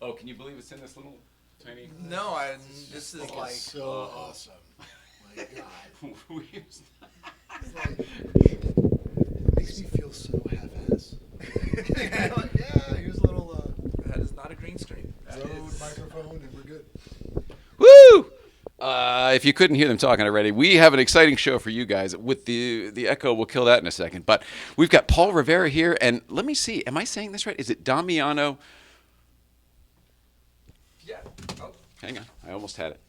Oh, can you believe it's in this little tiny... No, this is like... so awesome. My God. It's like, it makes me feel so half-ass. Yeah, here's a little... that is not a green screen. Rode microphone, and we're good. Woo! If you couldn't hear them talking already, we have an exciting show for you guys. With the echo, we'll kill that in a second. But we've got Paul Rivera here, and let me see. Am I saying this right? Is it Damiano? Yeah. Oh. Hang on. I almost had it.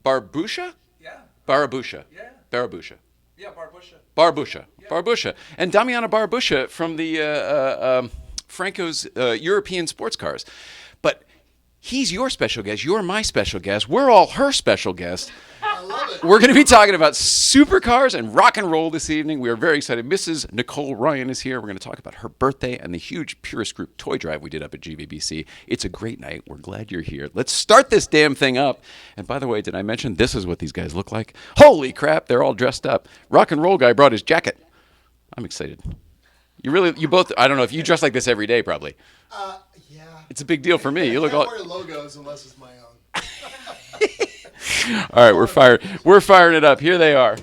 Barbuscia? Yeah. Barbuscia. Yeah. Barbuscia. Yeah, Barbuscia. Barbuscia. Yeah. Barbuscia. And Damiano Barbuscia from the Franco's European sports cars. But he's your special guest. You're my special guest. We're all her special guest. I love it. We're going to be talking about supercars and rock and roll this evening. We are very excited. Mrs. Nicole Ryan is here. We're going to talk about her birthday and the huge Purist Group toy drive we did up at GVBC. It's a great night. We're glad you're here. Let's start this damn thing up. And by the way, did I mention this is what these guys look like? Holy crap, they're all dressed up. Rock and roll guy brought his jacket. I'm excited. You both, I don't know if you dress like this every day, probably. Yeah. It's a big deal for me. You look I all... can't wear logos unless it's my own. All right, we're firing it up. Here they are.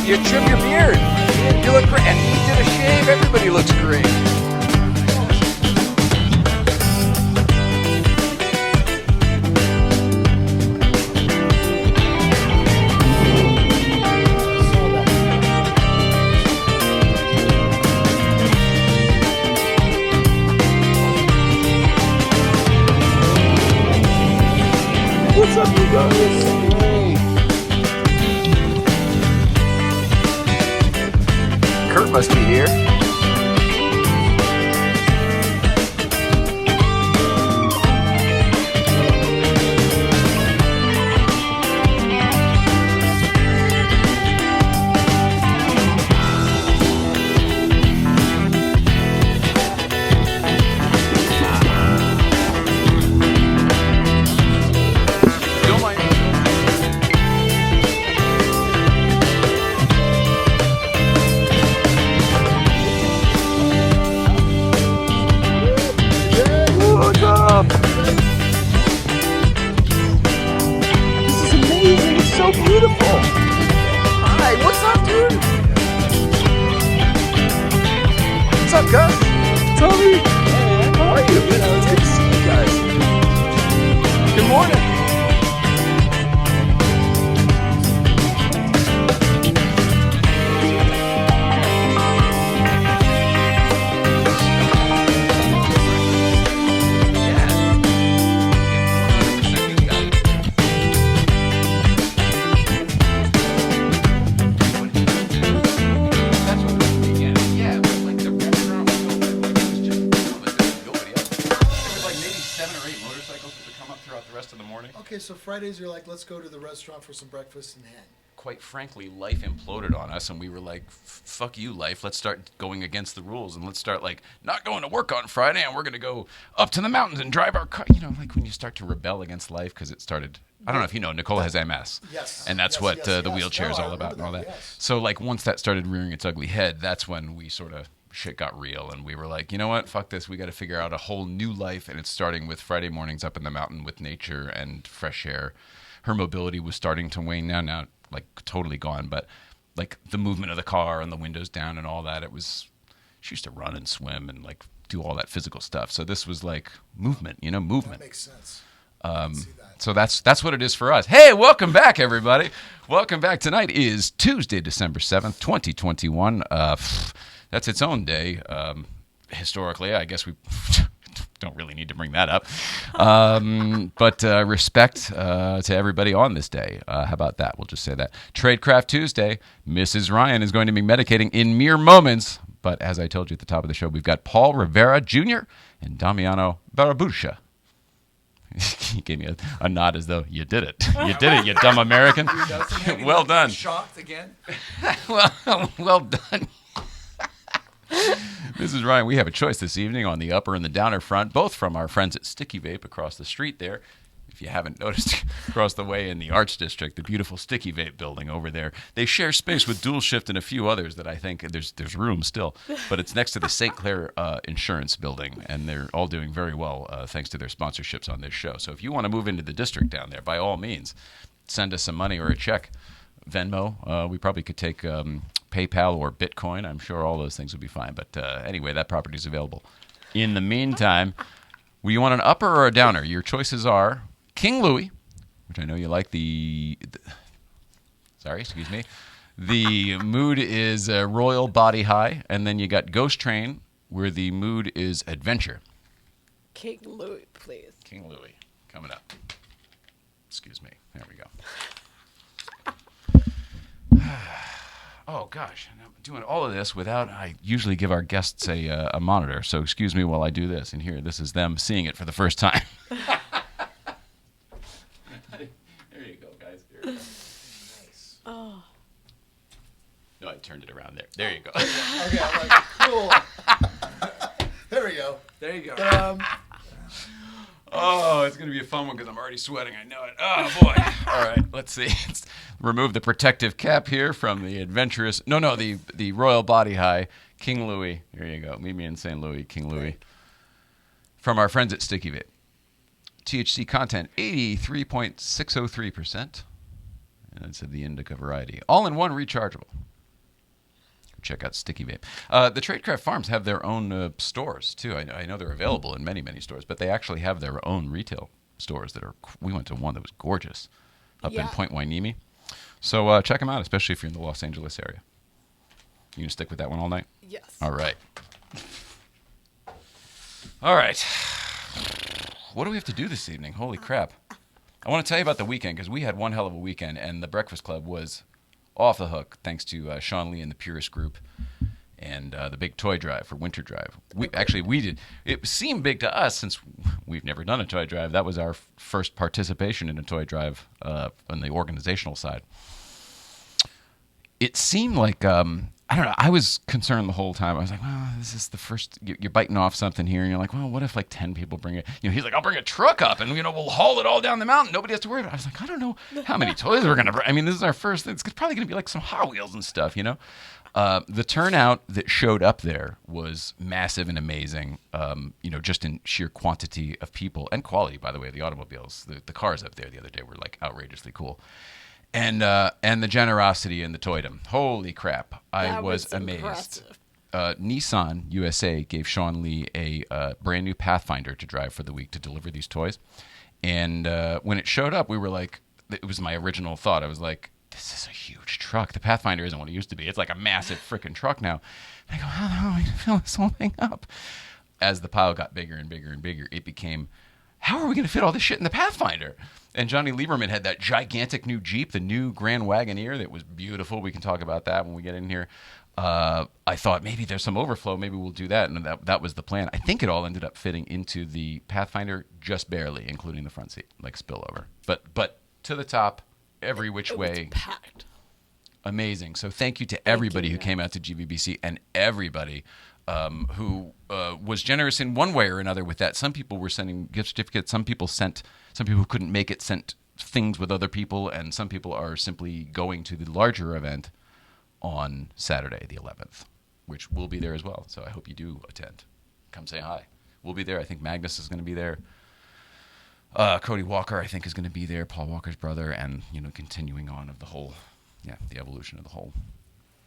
You trim your beard. You look great. And he did a shave. Everybody looks great. What's up, you guys? Kurt must be here. So Fridays you're like, let's go to the restaurant for some breakfast and hang. Quite frankly, life imploded on us, and we were like, fuck you, life. Let's start going against the rules, and let's start, like, not going to work on Friday, and we're going to go up to the mountains and drive our car. You know, like when you start to rebel against life because it started... I don't know if you know, Nicole has MS. Yes. And that's the wheelchair is all about and all that. Yes. So, like, once that started rearing its ugly head, that's when we sort of... shit got real, and we were like, you know what, fuck this, we got to figure out a whole new life, and it's starting with Friday mornings up in the mountain with nature and fresh air. Her mobility was starting to wane now like totally gone, but like the movement of the car and the windows down and all that, she used to run and swim and like do all that physical stuff. So this was like movement. That makes sense. So that's what it is for us. Hey, welcome back, everybody. Welcome back. Tonight is Tuesday, December 7th, 2021. That's its own day. Historically, I guess we don't really need to bring that up. But respect to everybody on this day. How about that? We'll just say that. Tradecraft Tuesday. Mrs. Ryan is going to be medicating in mere moments. But as I told you at the top of the show, we've got Paul Rivera Jr. and Damiano Barbuscia. He gave me a nod as though you did it. You did it, you dumb American. Well done. Shocked again. Well done. Mrs. Ryan, we have a choice this evening on the upper and the downer front, both from our friends at Sticky Vape across the street there. If you haven't noticed, across the way in the Arts District, the beautiful Sticky Vape building over there. They share space with Dual Shift and a few others that I think there's room still. But it's next to the St. Clair Insurance building, and they're all doing very well thanks to their sponsorships on this show. So if you want to move into the district down there, by all means, send us some money or a check. Venmo. We probably could take PayPal or Bitcoin. I'm sure all those things would be fine. But anyway, that property is available. In the meantime, you want an upper or a downer? Your choices are King Louis, which I know you like. Sorry, excuse me. The mood is Royal Body High, and then you got Ghost Train, where the mood is Adventure. King Louis, please. King Louis, coming up. Excuse me. There we go. Oh, gosh. I'm doing all of this without, I usually give our guests a monitor, so excuse me while I do this. And here, this is them seeing it for the first time. There you go, guys. There you go. Nice. Oh. No, I turned it around there. There you go. Okay, I'm like, cool. There we go. There you go. Oh, it's going to be a fun one because I'm already sweating. I know it. Oh, boy. All right, let's see. Let's remove the protective cap here from the adventurous. No, the Royal Body High, King Louis. Here you go. Meet me in St. Louis, King Louis. From our friends at Sticky Vape. THC content, 83.603%. And it's of the indica variety. All-in-one rechargeable. Check out Sticky Vape. The Tradecraft Farms have their own stores, too. I know they're available in many, many stores, but they actually have their own retail stores that are. We went to one that was gorgeous up in Point Wainimi. So check them out, especially if you're in the Los Angeles area. You gonna stick with that one all night? Yes. All right. All right. What do we have to do this evening? Holy crap. I want to tell you about the weekend because we had one hell of a weekend, and the Breakfast Club was off the hook, thanks to Sean Lee and the Purist Group and the big toy drive for Winter Drive. We did. It seemed big to us since we've never done a toy drive. That was our first participation in a toy drive on the organizational side. It seemed like, I don't know, I was concerned the whole time. I was like, well, this is the first, you're biting off something here, and you're like, well, what if like 10 people bring it? He's like, I'll bring a truck up, and we'll haul it all down the mountain. Nobody has to worry about it. I was like, I don't know how many toys we're going to bring. I mean, this is our first, it's probably going to be like some Hot Wheels and stuff, The turnout that showed up there was massive and amazing, just in sheer quantity of people and quality, by the way. The automobiles, the cars up there the other day were like outrageously cool. And the generosity and the toydom. Holy crap. I was amazed. Nissan USA gave Sean Lee a brand new Pathfinder to drive for the week to deliver these toys. And when it showed up, we were like, it was my original thought. I was like, this is a huge truck. The Pathfinder isn't what it used to be. It's like a massive freaking truck now. And I go, how the hell am I going to fill this whole thing up? As the pile got bigger and bigger and bigger, it became, how are we going to fit all this shit in the Pathfinder? And Johnny Lieberman had that gigantic new Jeep, the new Grand Wagoneer that was beautiful. We can talk about that when we get in here. I thought maybe there's some overflow. Maybe we'll do that. And that was the plan. I think it all ended up fitting into the Pathfinder just barely, including the front seat, like spillover. But to the top, every which way. It was packed. Amazing. So thank you to everybody who came out to GVBC and everybody who was generous in one way or another with that. Some people were sending gift certificates. Some people who couldn't make it sent things with other people, and some people are simply going to the larger event on Saturday, the 11th, which will be there as well. So I hope you do attend. Come say hi. We'll be there. I think Magnus is going to be there. Cody Walker, I think, is going to be there. Paul Walker's brother, and continuing on of the whole, the evolution of the whole,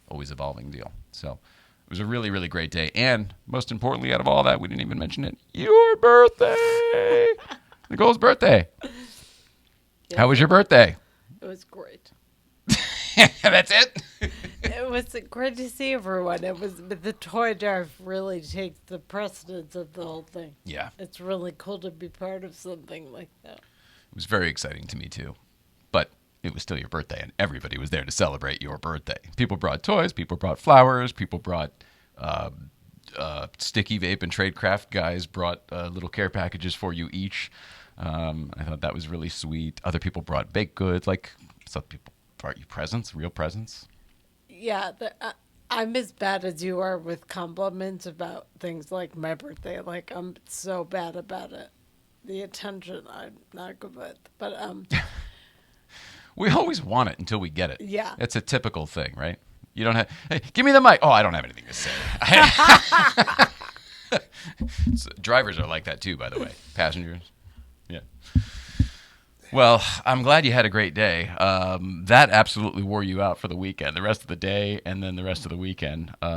always evolving deal. So it was a really, really great day, and most importantly, out of all that, we didn't even mention it. Your birthday, Nicole's birthday. Yeah. How was your birthday? It was great. That's it. It was great to see everyone. But the toy drive really takes the precedence of the whole thing. Yeah. It's really cool to be part of something like that. It was very exciting to me, too. But it was still your birthday, and everybody was there to celebrate your birthday. People brought toys. People brought flowers. People brought Sticky Vape and Tradecraft guys brought little care packages for you each. I thought that was really sweet. Other people brought baked goods. Like some people brought you presents, real presents. Yeah, I'm as bad as you are with compliments about things like my birthday. Like, I'm so bad about it. The attention, I'm not good with. But, We always want it until we get it. Yeah. It's a typical thing, right? You don't have, hey, give me the mic. Oh, I don't have anything to say. Drivers are like that too, by the way. Passengers. Yeah. Well, I'm glad you had a great day. That absolutely wore you out for the weekend. The rest of the day and then the rest of the weekend. Laid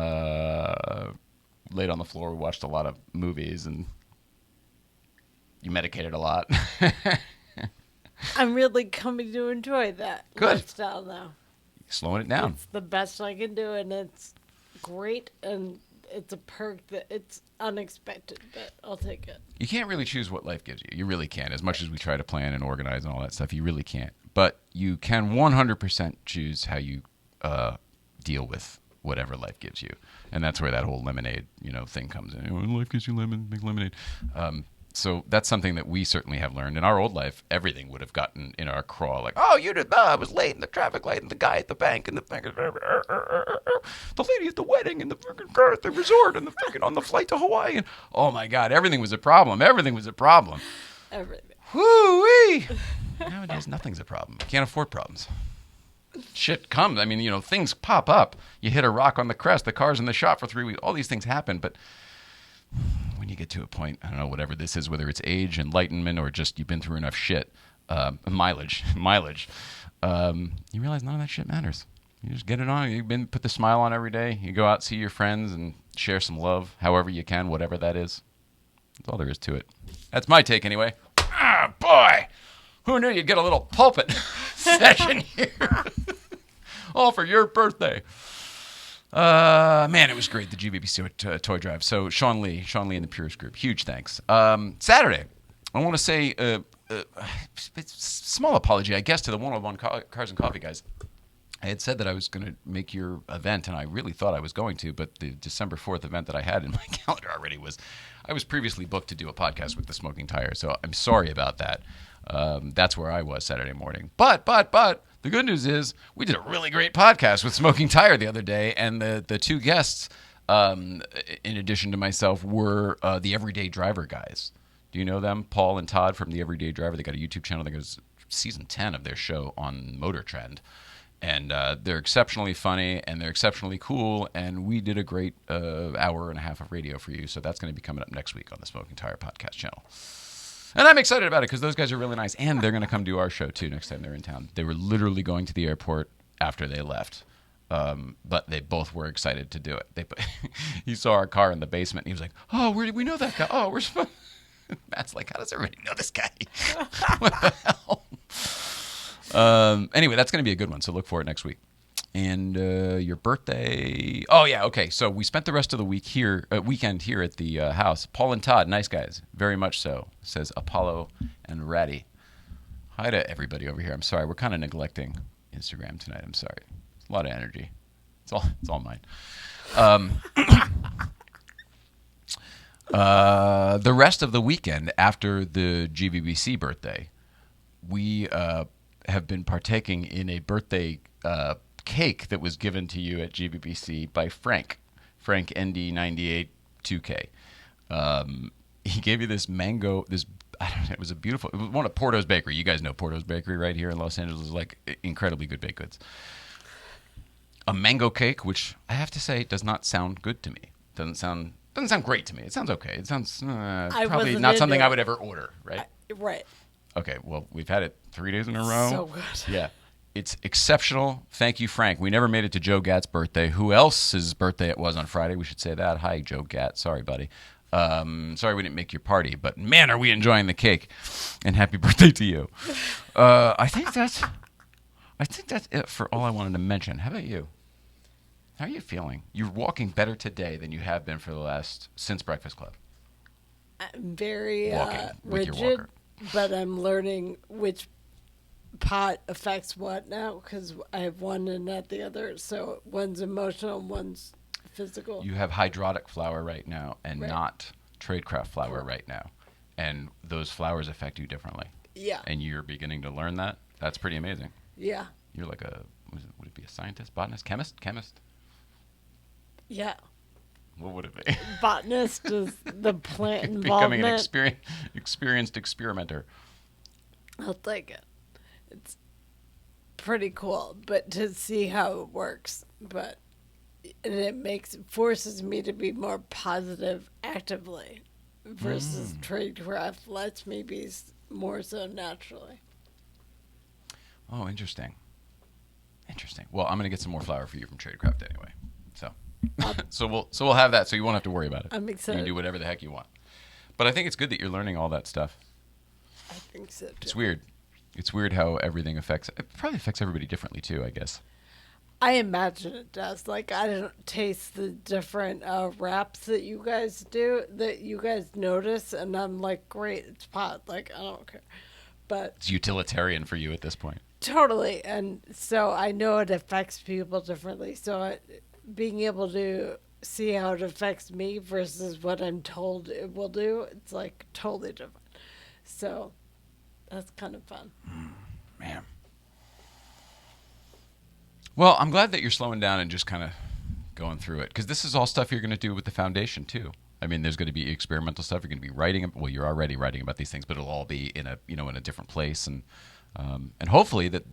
on the floor, we watched a lot of movies, and you medicated a lot. I'm really coming to enjoy that Good. lifestyle now. Slowing it down. It's the best I can do, and it's great, and it's a perk that it's unexpected, but I'll take it. You can't really choose what life gives you. You really can't. As much as we try to plan and organize and all that stuff, you really can't. But you can 100% choose how you deal with whatever life gives you. And that's where that whole lemonade, thing comes in. Oh, life gives you lemon, make lemonade. So that's something that we certainly have learned. In our old life, everything would have gotten in our craw. Like, oh, I was late in the traffic light, and the guy at the bank, and the bank, the lady at the wedding, and the freaking car at the resort, and the freaking on the flight to Hawaii. And, oh, my God, everything was a problem. Everything was a problem. Everything. Whoo-wee! Nowadays, nothing's a problem. Can't afford problems. Shit comes. I mean, things pop up. You hit a rock on the crest. The car's in the shop for 3 weeks. All these things happen, but when you get to a point, I don't know, whatever this is, whether it's age, enlightenment, or just you've been through enough shit, mileage, you realize none of that shit matters. You just get it on. Put the smile on every day. You go out, see your friends, and share some love, however you can, whatever that is. That's all there is to it. That's my take, anyway. Ah, boy! Who knew you'd get a little pulpit session here? All for your birthday. Man, it was great, the GVBC toy drive. So Sean Lee and the Purist Group, huge thanks. Saturday, I want to say small apology, I guess, to the 101 Cars and Coffee guys. I had said that I was going to make your event, and I really thought I was going to, but the December 4th event that I had in my calendar already I was previously booked to do a podcast with the Smoking Tire, so I'm sorry about that. That's where I was Saturday morning. But the good news is we did a really great podcast with Smoking Tire the other day, and the two guests, in addition to myself, were the Everyday Driver guys. Do you know them? Paul and Todd from the Everyday Driver. They got a YouTube channel. They got season 10 of their show on Motor Trend. And they're exceptionally funny, and they're exceptionally cool, and we did a great hour and a half of radio for you, so that's going to be coming up next week on the Smoking Tire podcast channel. And I'm excited about it because those guys are really nice, and they're going to come do our show, too, next time they're in town. They were literally going to the airport after they left, but they both were excited to do it. He saw our car in the basement, and he was like, oh, we know that guy. Oh, we're supposed... Matt's like, how does everybody know this guy? What the hell? Anyway, that's going to be a good one, so look for it next week. And your birthday... Oh, yeah, okay. So we spent the rest of the weekend here at the house. Paul and Todd, nice guys. Very much so, says Apollo and Ratty. Hi to everybody over here. I'm sorry. We're kind of neglecting Instagram tonight. I'm sorry. It's a lot of energy. It's all mine. The rest of the weekend after the GVBC birthday, we... have been partaking in a birthday cake that was given to you at GVBC by Frank ND98 2K. He gave you this mango, it was one of Porto's Bakery. You guys know Porto's Bakery right here in Los Angeles, like incredibly good baked goods. A mango cake, which I have to say does not sound good to me. Doesn't sound great to me. It sounds okay. It sounds probably not something I would ever order, right? Right. Okay, well, we've had it 3 days in a row. So good. Yeah. It's exceptional. Thank you, Frank. We never made it to Joe Gatt's birthday. Who else's birthday it was on Friday? We should say that. Hi, Joe Gatt. Sorry, buddy. Sorry we didn't make your party, but man, are we enjoying the cake. And happy birthday to you. I think that's it for all I wanted to mention. How about you? How are you feeling? You're walking better today than you have been since Breakfast Club. I'm very Walking with your rigid, walker. but I'm learning which pot affects what now because I have one and not the other. So one's emotional and one's physical. You have hydrotic flour right now and Right. not tradecraft flour right now. and those flowers affect you differently. Yeah. And you're beginning to learn that. That's pretty amazing. Yeah. You're like would it be a scientist, botanist, chemist? Yeah. What would it be? Botanist is the plant involvement. Becoming an experienced experimenter. I'll take it. It's pretty cool, but to see how it works, and it forces me to be more positive actively versus tradecraft lets me be more so naturally. Oh, interesting. Well, I'm gonna get some more flour for you from Tradecraft anyway. So so we'll have that, so you won't have to worry about it. I'm excited. You can do whatever the heck you want. But I think it's good that you're learning all that stuff. I think so too. It's weird. It's weird how everything it probably affects everybody differently too, I guess. I imagine it does. Like, I don't taste the different wraps that you guys do, that you guys notice, and I'm like, great, it's pot. Like, I don't care. But It's utilitarian for you at this point. totally. And so I know it affects people differently. So being able to see how it affects me versus what I'm told it will do, it's like totally different. So that's kind of fun. Man. Well, I'm glad that you're slowing down and just kind of going through it, because this is all stuff you're going to do with the foundation too. I mean, there's going to be experimental stuff. You're going to be writing. Well, you're already writing about these things, but it'll all be in a different place, and hopefully that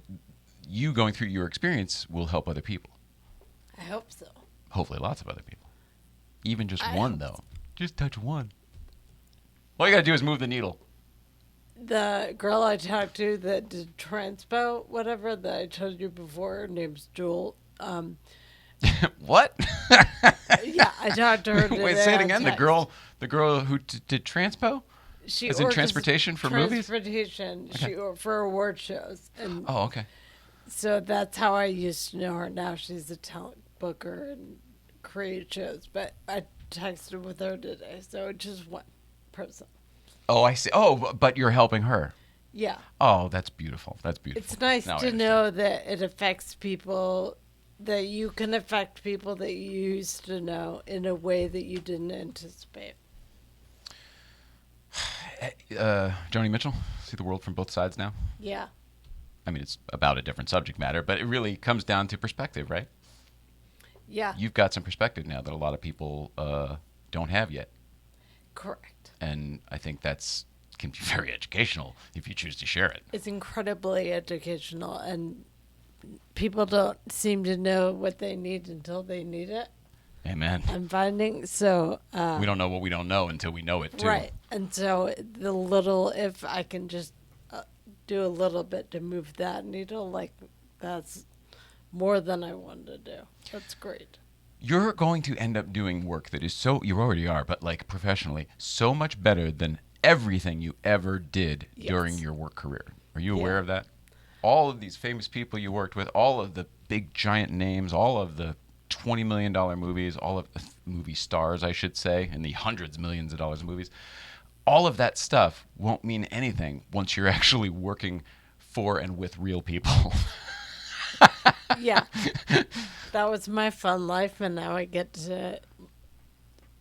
you going through your experience will help other people. I hope so. Hopefully, lots of other people. Even just I one, hope though. so. Just touch one. All you got to do is move the needle. The girl I talked to that did transpo, whatever, that I told you before, her name's Jewel. What? Yeah, I talked to her today. Wait, say it on again. text. The girl who did transpo? She As in orchest- transportation for movies? Transportation. Okay. For award shows. And Oh, okay. so that's how I used to know her. Now she's a talent booker and create shows. But I texted with her today, so just one person. Oh, I see. Oh, but you're helping her. Yeah. Oh, that's beautiful. That's beautiful. It's nice Now I to understand. know that it affects people, that you can affect people that you used to know in a way that you didn't anticipate. Joni Mitchell, see the world from both sides now? Yeah. I mean, it's about a different subject matter, but it really comes down to perspective, right? Yeah. You've got some perspective now that a lot of people don't have yet. Correct. And I think that's can be very educational if you choose to share it. It's incredibly educational, and people don't seem to know what they need until they need it. Amen. I'm finding so. We don't know what we don't know until we know it, too. Right, and so if I can just do a little bit to move that needle, like that's more than I wanted to do. That's great. You're going to end up doing work that is you already are, but like professionally, so much better than everything you ever did during your work career. Are you aware of that? All of these famous people you worked with, all of the big giant names, all of the $20 million movies, all of the movie stars, I should say, and the hundreds of millions of dollars of movies, all of that stuff won't mean anything once you're actually working for and with real people. Yeah. That was my fun life, and now I get to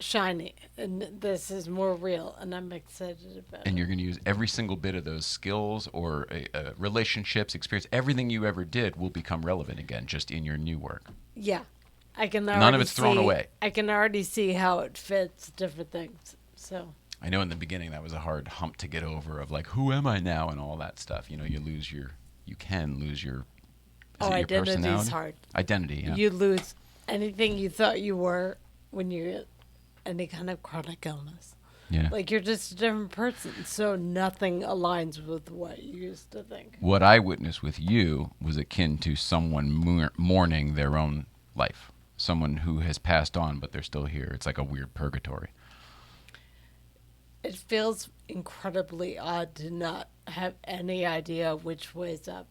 shiny, and this is more real, and I'm excited about And it. you're going to use every single bit of those skills or relationships, experience, everything you ever did will become relevant again just in your new work. Yeah. I can already None of it's thrown away. I can already see how it fits different things. So I know in the beginning that was a hard hump to get over of like, who am I now and all that stuff. You know, you can lose your identity is personality? hard. Identity, yeah. You lose anything you thought you were when you get any kind of chronic illness. Yeah. Like, you're just a different person, so nothing aligns with what you used to think. What I witnessed with you was akin to someone mourning their own life. Someone who has passed on, but they're still here. It's like a weird purgatory. It feels incredibly odd to not have any idea which way's up.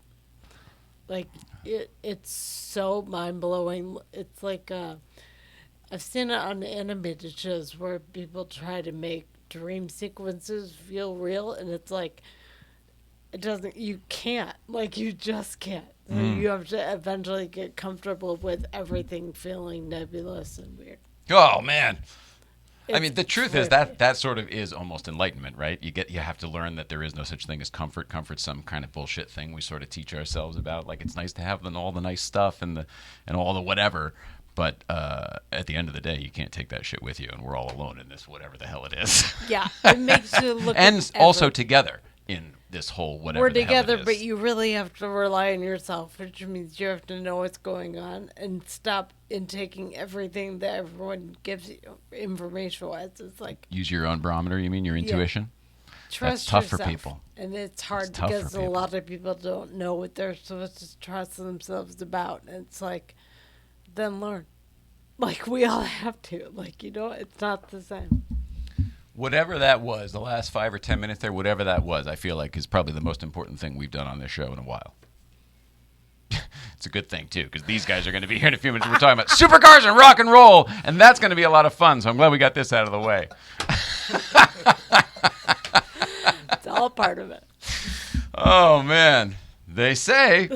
Like, it's so mind-blowing. It's like, I've seen it on animated shows where people try to make dream sequences feel real, and it's like, you can't. Like, you just can't. So you have to eventually get comfortable with everything feeling nebulous and weird. Oh, man. I mean, the truth is that sort of is almost enlightenment, right? You have to learn that there is no such thing as comfort. Comfort's some kind of bullshit thing we sort of teach ourselves about. Like, it's nice to have all the nice stuff and all the whatever. But at the end of the day, you can't take that shit with you, and we're all alone in this whatever the hell it is. Yeah, it makes you look. And also together in this whole whatever. We're the hell together, it is. but you really have to rely on yourself, which means you have to know what's going on and stop intaking everything that everyone gives you information-wise. It's like Use your own barometer. You mean your intuition? trust tough for yourself. people. And it's hard It's tough for because a people. lot of people don't know what they're supposed to trust themselves about. And it's like, then learn. Like, we all have to. Like, it's not the same. Whatever that was, the last 5 or 10 minutes there, whatever that was, I feel like is probably the most important thing we've done on this show in a while. It's a good thing, too, because these guys are going to be here in a few minutes. We're talking about Supercars and Rock and Roll, and that's going to be a lot of fun, so I'm glad we got this out of the way. It's all part of it. Oh, man. They say...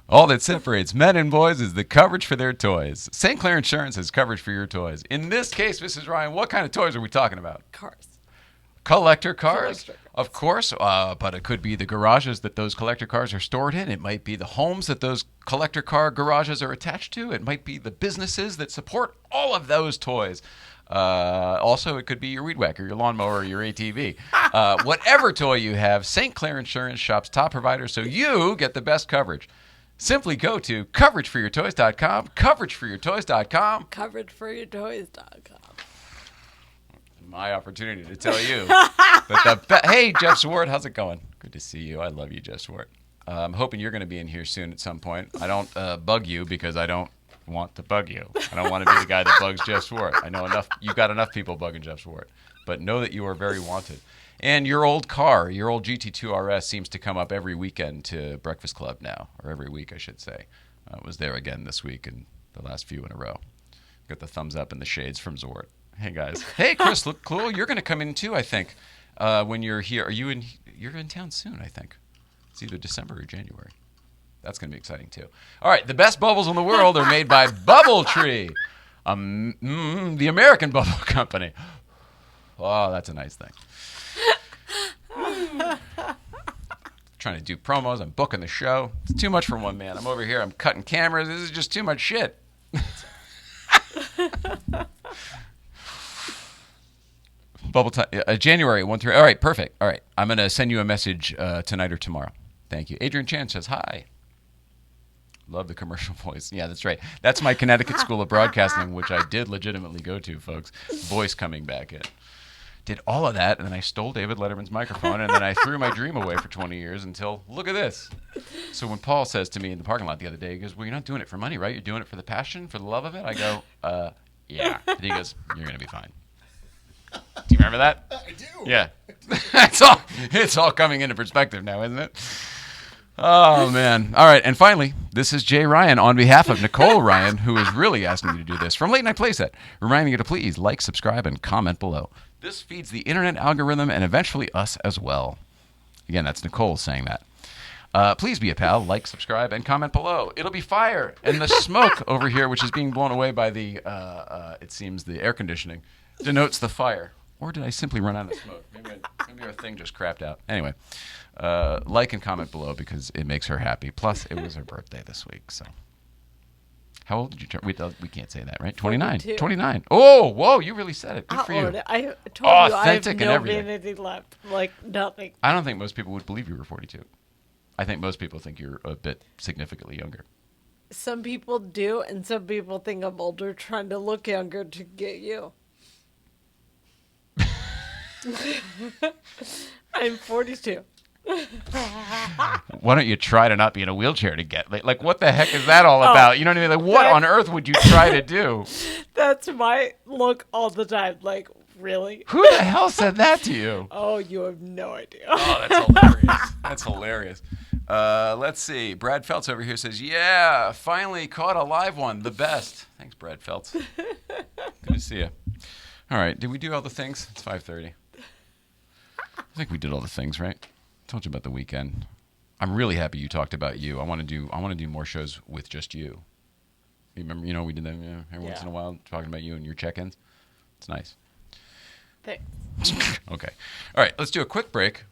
All that separates men and boys is the coverage for their toys. St. Clair Insurance has coverage for your toys. In this case, Mrs. Ryan, what kind of toys are we talking about? Cars. Collector cars? Collector cars. Of course, but it could be the garages that those collector cars are stored in. It might be the homes that those collector car garages are attached to. It might be the businesses that support all of those toys. Also, it could be your weed whacker, your lawnmower, or your ATV. Whatever toy you have, St. Clair Insurance shops top provider, so you get the best coverage. Simply go to coverageforyourtoys.com, coverageforyourtoys.com. Coverageforyourtoys.com. My opportunity to tell you hey, Jeff Swart, how's it going? Good to see you. I love you, Jeff Swart. I'm hoping you're going to be in here soon at some point. I don't bug you because I don't want to bug you. I don't want to be the guy that bugs Jeff Swart. I know you've got enough people bugging Jeff Swart. But know that you are very wanted. And your old car, your old GT2 RS seems to come up every weekend to Breakfast Club now, or every week, I should say. I was there again this week and the last few in a row. Got the thumbs up and the shades from Zort. Hey, guys. Hey, Chris, look cool. You're going to come in, too, I think, when you're here. You're in town soon, I think. It's either December or January. That's going to be exciting, too. All right, the best bubbles in the world are made by Bubble Tree, the American bubble company. Oh, that's a nice thing. Trying to do promos. I'm booking the show. It's too much for one man. I'm over here. I'm cutting cameras. This is just too much shit. Bubble time. January 1 through. All right, perfect. All right, I'm going to send you a message tonight or tomorrow. Thank you. Adrian Chan says hi. Love the commercial voice. Yeah, that's right. That's my Connecticut School of Broadcasting, which I did legitimately go to, folks. Voice coming back in. Did all of that, and then I stole David Letterman's microphone, and then I threw my dream away for 20 years until, look at this. So when Paul says to me in the parking lot the other day, he goes, well, you're not doing it for money, right? You're doing it for the passion, for the love of it? I go, yeah. And he goes, you're going to be fine. Do you remember that? I do. Yeah. It's all coming into perspective now, isn't it? Oh, man. All right. And finally, this is Jay Ryan on behalf of Nicole Ryan, who is really asking me to do this from Late Night Playset, reminding you to please like, subscribe, and comment below. This feeds the internet algorithm and eventually us as well. Again, that's Nicole saying that. Please be a pal, like, subscribe, and comment below. It'll be fire. And the smoke over here, which is being blown away by the, it seems, the air conditioning, denotes the fire. Or did I simply run out of smoke? Maybe our thing just crapped out. Anyway, like and comment below because it makes her happy. Plus, it was her birthday this week, so. How old did you turn? We can't say that, right? 29. 42. 29. Oh, whoa, you really said it. Good for you. I told you I have Authentic and no everything. vanity left. Like, nothing. I don't think most people would believe you were 42. I think most people think you're a bit significantly younger. Some people do, and some people think I'm older trying to look younger to get you. I'm 42. Why don't you try to not be in a wheelchair to get like what the heck is that all about? You know what I mean? Like what on earth would you try to do? That's my look all the time. Like, really? Who the hell said that to you? Oh, you have no idea. Oh, that's hilarious. That's hilarious. Let's see. Brad Feltz over here says, yeah, finally caught a live one. The best. Thanks, Brad Feltz. Good to see you. All right. Did we do all the things? It's 5:30. I think we did all the things, right? Told you about the weekend. I'm really happy you talked about you. I want to do more shows with just you. You remember, we did that every once in a while, talking about you and your check-ins. It's nice. Thanks. Okay. All right, let's do a quick break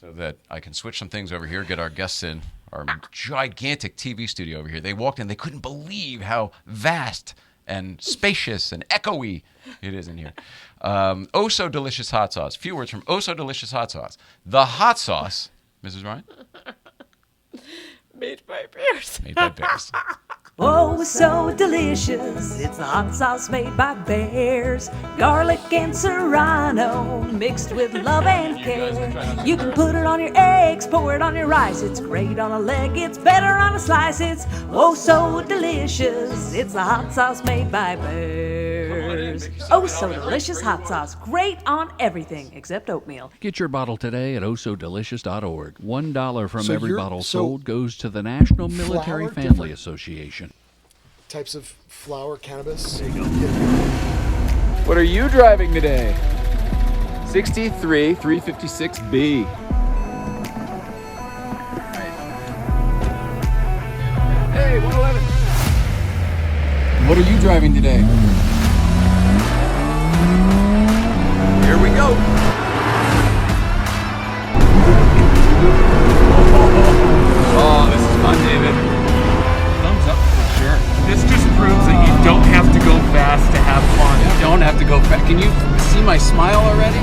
so that I can switch some things over here, get our guests in, our gigantic TV studio over here. They walked in, they couldn't believe how vast and spacious and echoey it is in here. Oh So Delicious Hot Sauce. Few words from Oh So Delicious Hot Sauce. The hot sauce, Mrs. Ryan? Made by bears. Made by bears. Oh, so delicious. It's the hot sauce made by bears. Garlic and serrano mixed with love and care. You can put it on your eggs, pour it on your rice. It's great on a leg, it's better on a slice. It's oh, so delicious. It's the hot sauce made by bears. Oh, so delicious hot sauce. Great on everything except oatmeal. Get your bottle today at osodelicious.org. $1 from So every you're- bottle so sold goes to the National Military flour, Family different- Association. Types of flower, cannabis. What are you driving today? 63 356B. Hey, 111. What are you driving today? Here we go. Oh, this is fun, David. Thumbs up for sure. This just proves that you don't have to go fast to have fun. You don't have to go fast. Can you see my smile already?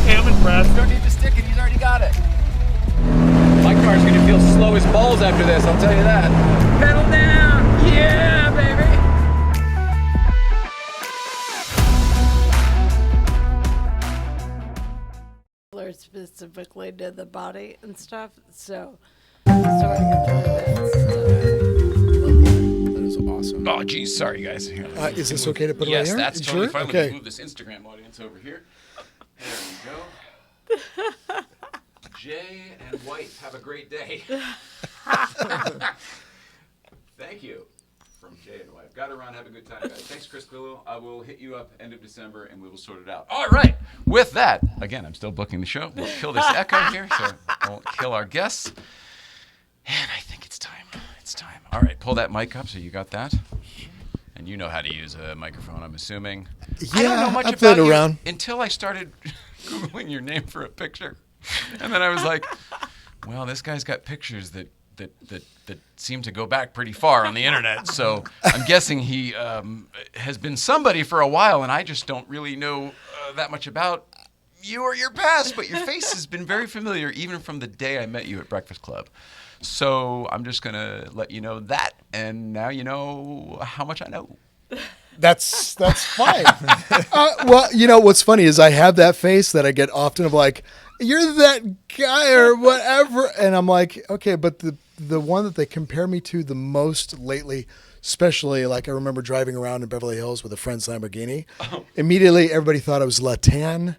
Okay, I'm impressed. Don't need to stick it. He's already got it. My car's gonna feel slow as balls after this. I'll tell you that. Pedal down. Yeah, baby. Specifically to the body and stuff, so I'm starting to enjoy that. That is awesome. Oh, geez. Sorry, guys. Here, Is this okay to put yes, away here? that's You totally sure? fine. Let Okay. me move this Instagram audience over here. There we go. Jay and wife, have a great day. Thank you from Jay and wife. Gotta run, have a good time, guys. Thanks, Chris Quillo. I will hit you up end of December and we will sort it out. All right. With that, again, I'm still booking the show. We'll kill this echo here, so I won't kill our guests. And I think it's time. It's time. All right, pull that mic up so you got that. And you know how to use a microphone, I'm assuming. I don't know much I've about played you around. until I started Googling your name for a picture. And then I was like, well, this guy's got pictures that seem to go back pretty far on the internet. So I'm guessing he has been somebody for a while, and I just don't really know that much about you or your past, but your face has been very familiar even from the day I met you at Breakfast Club. So I'm just going to let you know that, and now you know how much I know. That's fine. Well, you know what's funny is I have that face that I get often of like, you're that guy or whatever, and I'm like, okay, but the one that they compare me to the most lately, especially like I remember driving around in Beverly Hills with a friend's Lamborghini. Immediately, everybody thought I was Latan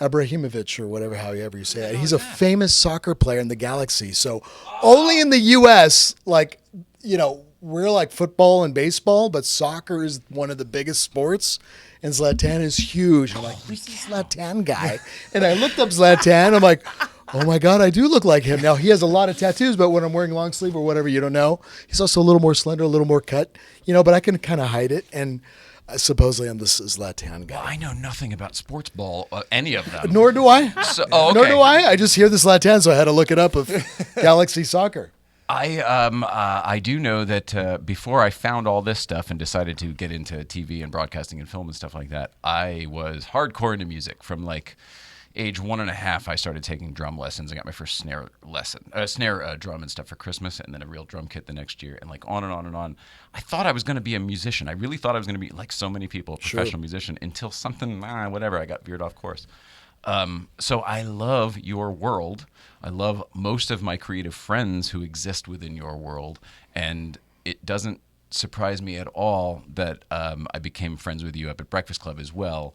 Ibrahimovic or whatever, however you say it. He's a famous soccer player in the Galaxy. So only in the U.S., like, you know, we're like football and baseball, but soccer is one of the biggest sports. And Zlatan is huge. I'm like, who's this Zlatan guy? And I looked up Zlatan. I'm like, oh my God, I do look like him. Now, he has a lot of tattoos, but when I'm wearing long sleeve or whatever, you don't know. He's also a little more slender, a little more cut, you know, but I can kind of hide it. And supposedly I'm this Zlatan guy. Well, I know nothing about sports ball, any of them. Nor do I. So, oh, okay. Nor do I. I just hear this Zlatan, so I had to look it up of Galaxy Soccer. I do know that before I found all this stuff and decided to get into TV and broadcasting and film and stuff like that, I was hardcore into music. From like age 1.5, I started taking drum lessons. I got my first snare drum and stuff for Christmas, and then a real drum kit the next year, and like on and on and on. I thought I was going to be a musician. I really thought I was going to be, like so many people, a professional musician, until something, whatever, I got veered off course. So I love your world. I love most of my creative friends who exist within your world, and it doesn't surprise me at all that I became friends with you up at Breakfast Club as well,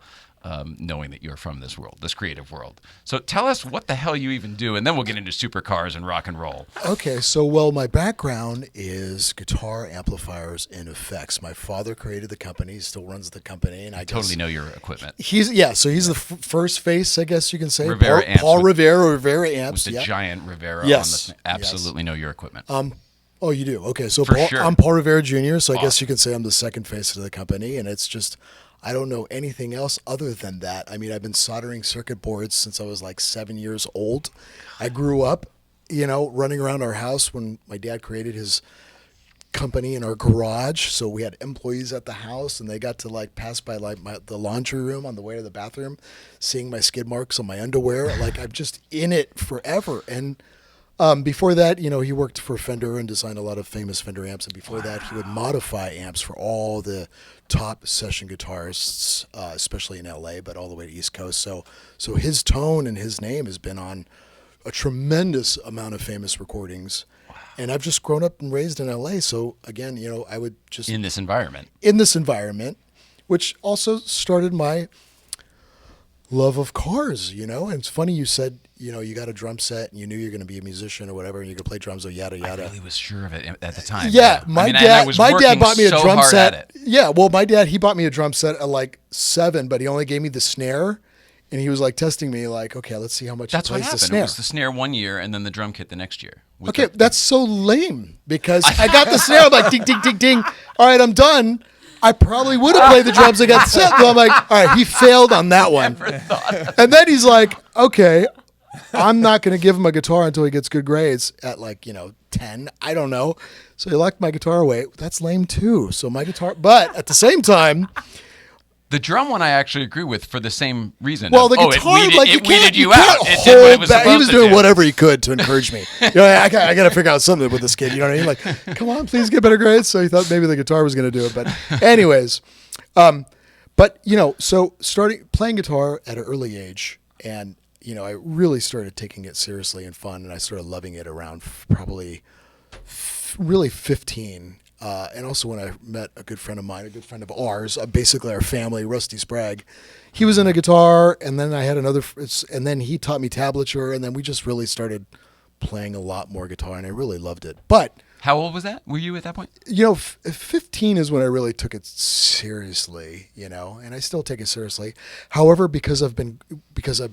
knowing that you're from this world, this creative world. So tell us what the hell you even do, and then we'll get into supercars and rock and roll. Okay, so well, my background is guitar, amplifiers, and effects. My father created the company, he still runs the company, and I Totally know your equipment. He's the first face, I guess you can say. Rivera amps Paul with- Rivera amps. With the Yeah. giant Rivera Yes, on the absolutely know your equipment. Oh, you do? Okay, so For Paul, sure. I'm Paul Rivera Jr., so I guess Awesome. you could say I'm the second face of the company, and it's just, I don't know anything else other than that. I mean, I've been soldering circuit boards since I was like 7 years old. I grew up, running around our house when my dad created his company in our garage, so we had employees at the house, and they got to like pass by like the laundry room on the way to the bathroom, seeing my skid marks on my underwear. Like, I'm just in it forever. And before that, he worked for Fender and designed a lot of famous Fender amps. And before that, he would modify amps for all the top session guitarists, especially in LA, but all the way to East Coast. So his tone and his name has been on a tremendous amount of famous recordings. And I've just grown up and raised in LA. So again, I would just in this environment, which also started my love of cars, And it's funny you said, you got a drum set and you knew you were going to be a musician or whatever, and you could play drums or yada yada. I really was sure of it at the time. Yeah, my dad bought me a drum set. It. Yeah, well, my dad, he bought me a drum set at like 7, but he only gave me the snare, and he was like testing me, like, okay, let's see how much. That's he what plays happened. the snare. It was the snare one year, and then the drum kit the next year. Okay, that's so lame because I got the snare. I'm like, ding, ding, ding, ding. All right, I'm done. I probably would have played the drums. I got the set. So I'm like, all right, he failed on that one. And then he's like, okay, I'm not going to give him a guitar until he gets good grades at 10. I don't know. So he locked my guitar away. That's lame too. So my guitar, but at the same time, the drum one I actually agree with for the same reason. well, the guitar, it weeded you out. can't It did what it was hold back. He supposed was to doing do. whatever he could to encourage me. I got to figure out something with this kid. You know what I mean? Like, come on, please get better grades. So he thought maybe the guitar was going to do it. But anyways, so starting playing guitar at an early age, and I really started taking it seriously and fun, and I started loving it around probably really 15. And also when I met a good friend of mine, a good friend of ours, basically our family, Rusty Sprague, he was in a guitar, and then I had another, and then he taught me tablature, and then we just really started playing a lot more guitar, and I really loved it. But How old was that? Were you at that point? 15 is when I really took it seriously, and I still take it seriously. However, because I've been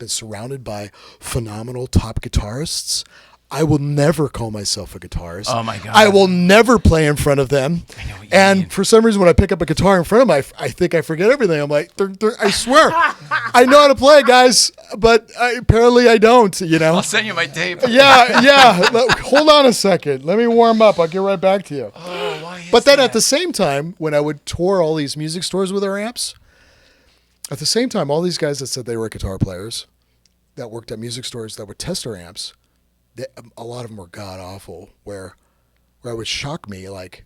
surrounded by phenomenal top guitarists, I will never call myself a guitarist. Oh my God. I will never play in front of them. I know what you And mean. for some reason, when I pick up a guitar in front of them, I think I forget everything. I'm like, I swear, I know how to play, guys, but apparently I don't. I'll send you my tape. Yeah. Hold on a second. Let me warm up. I'll get right back to you. Oh, why is But then that? at the same time, when I would tour all these music stores with our amps, at the same time, all these guys that said they were guitar players that worked at music stores that would test our amps, a lot of them were god awful. Where it would shock me, like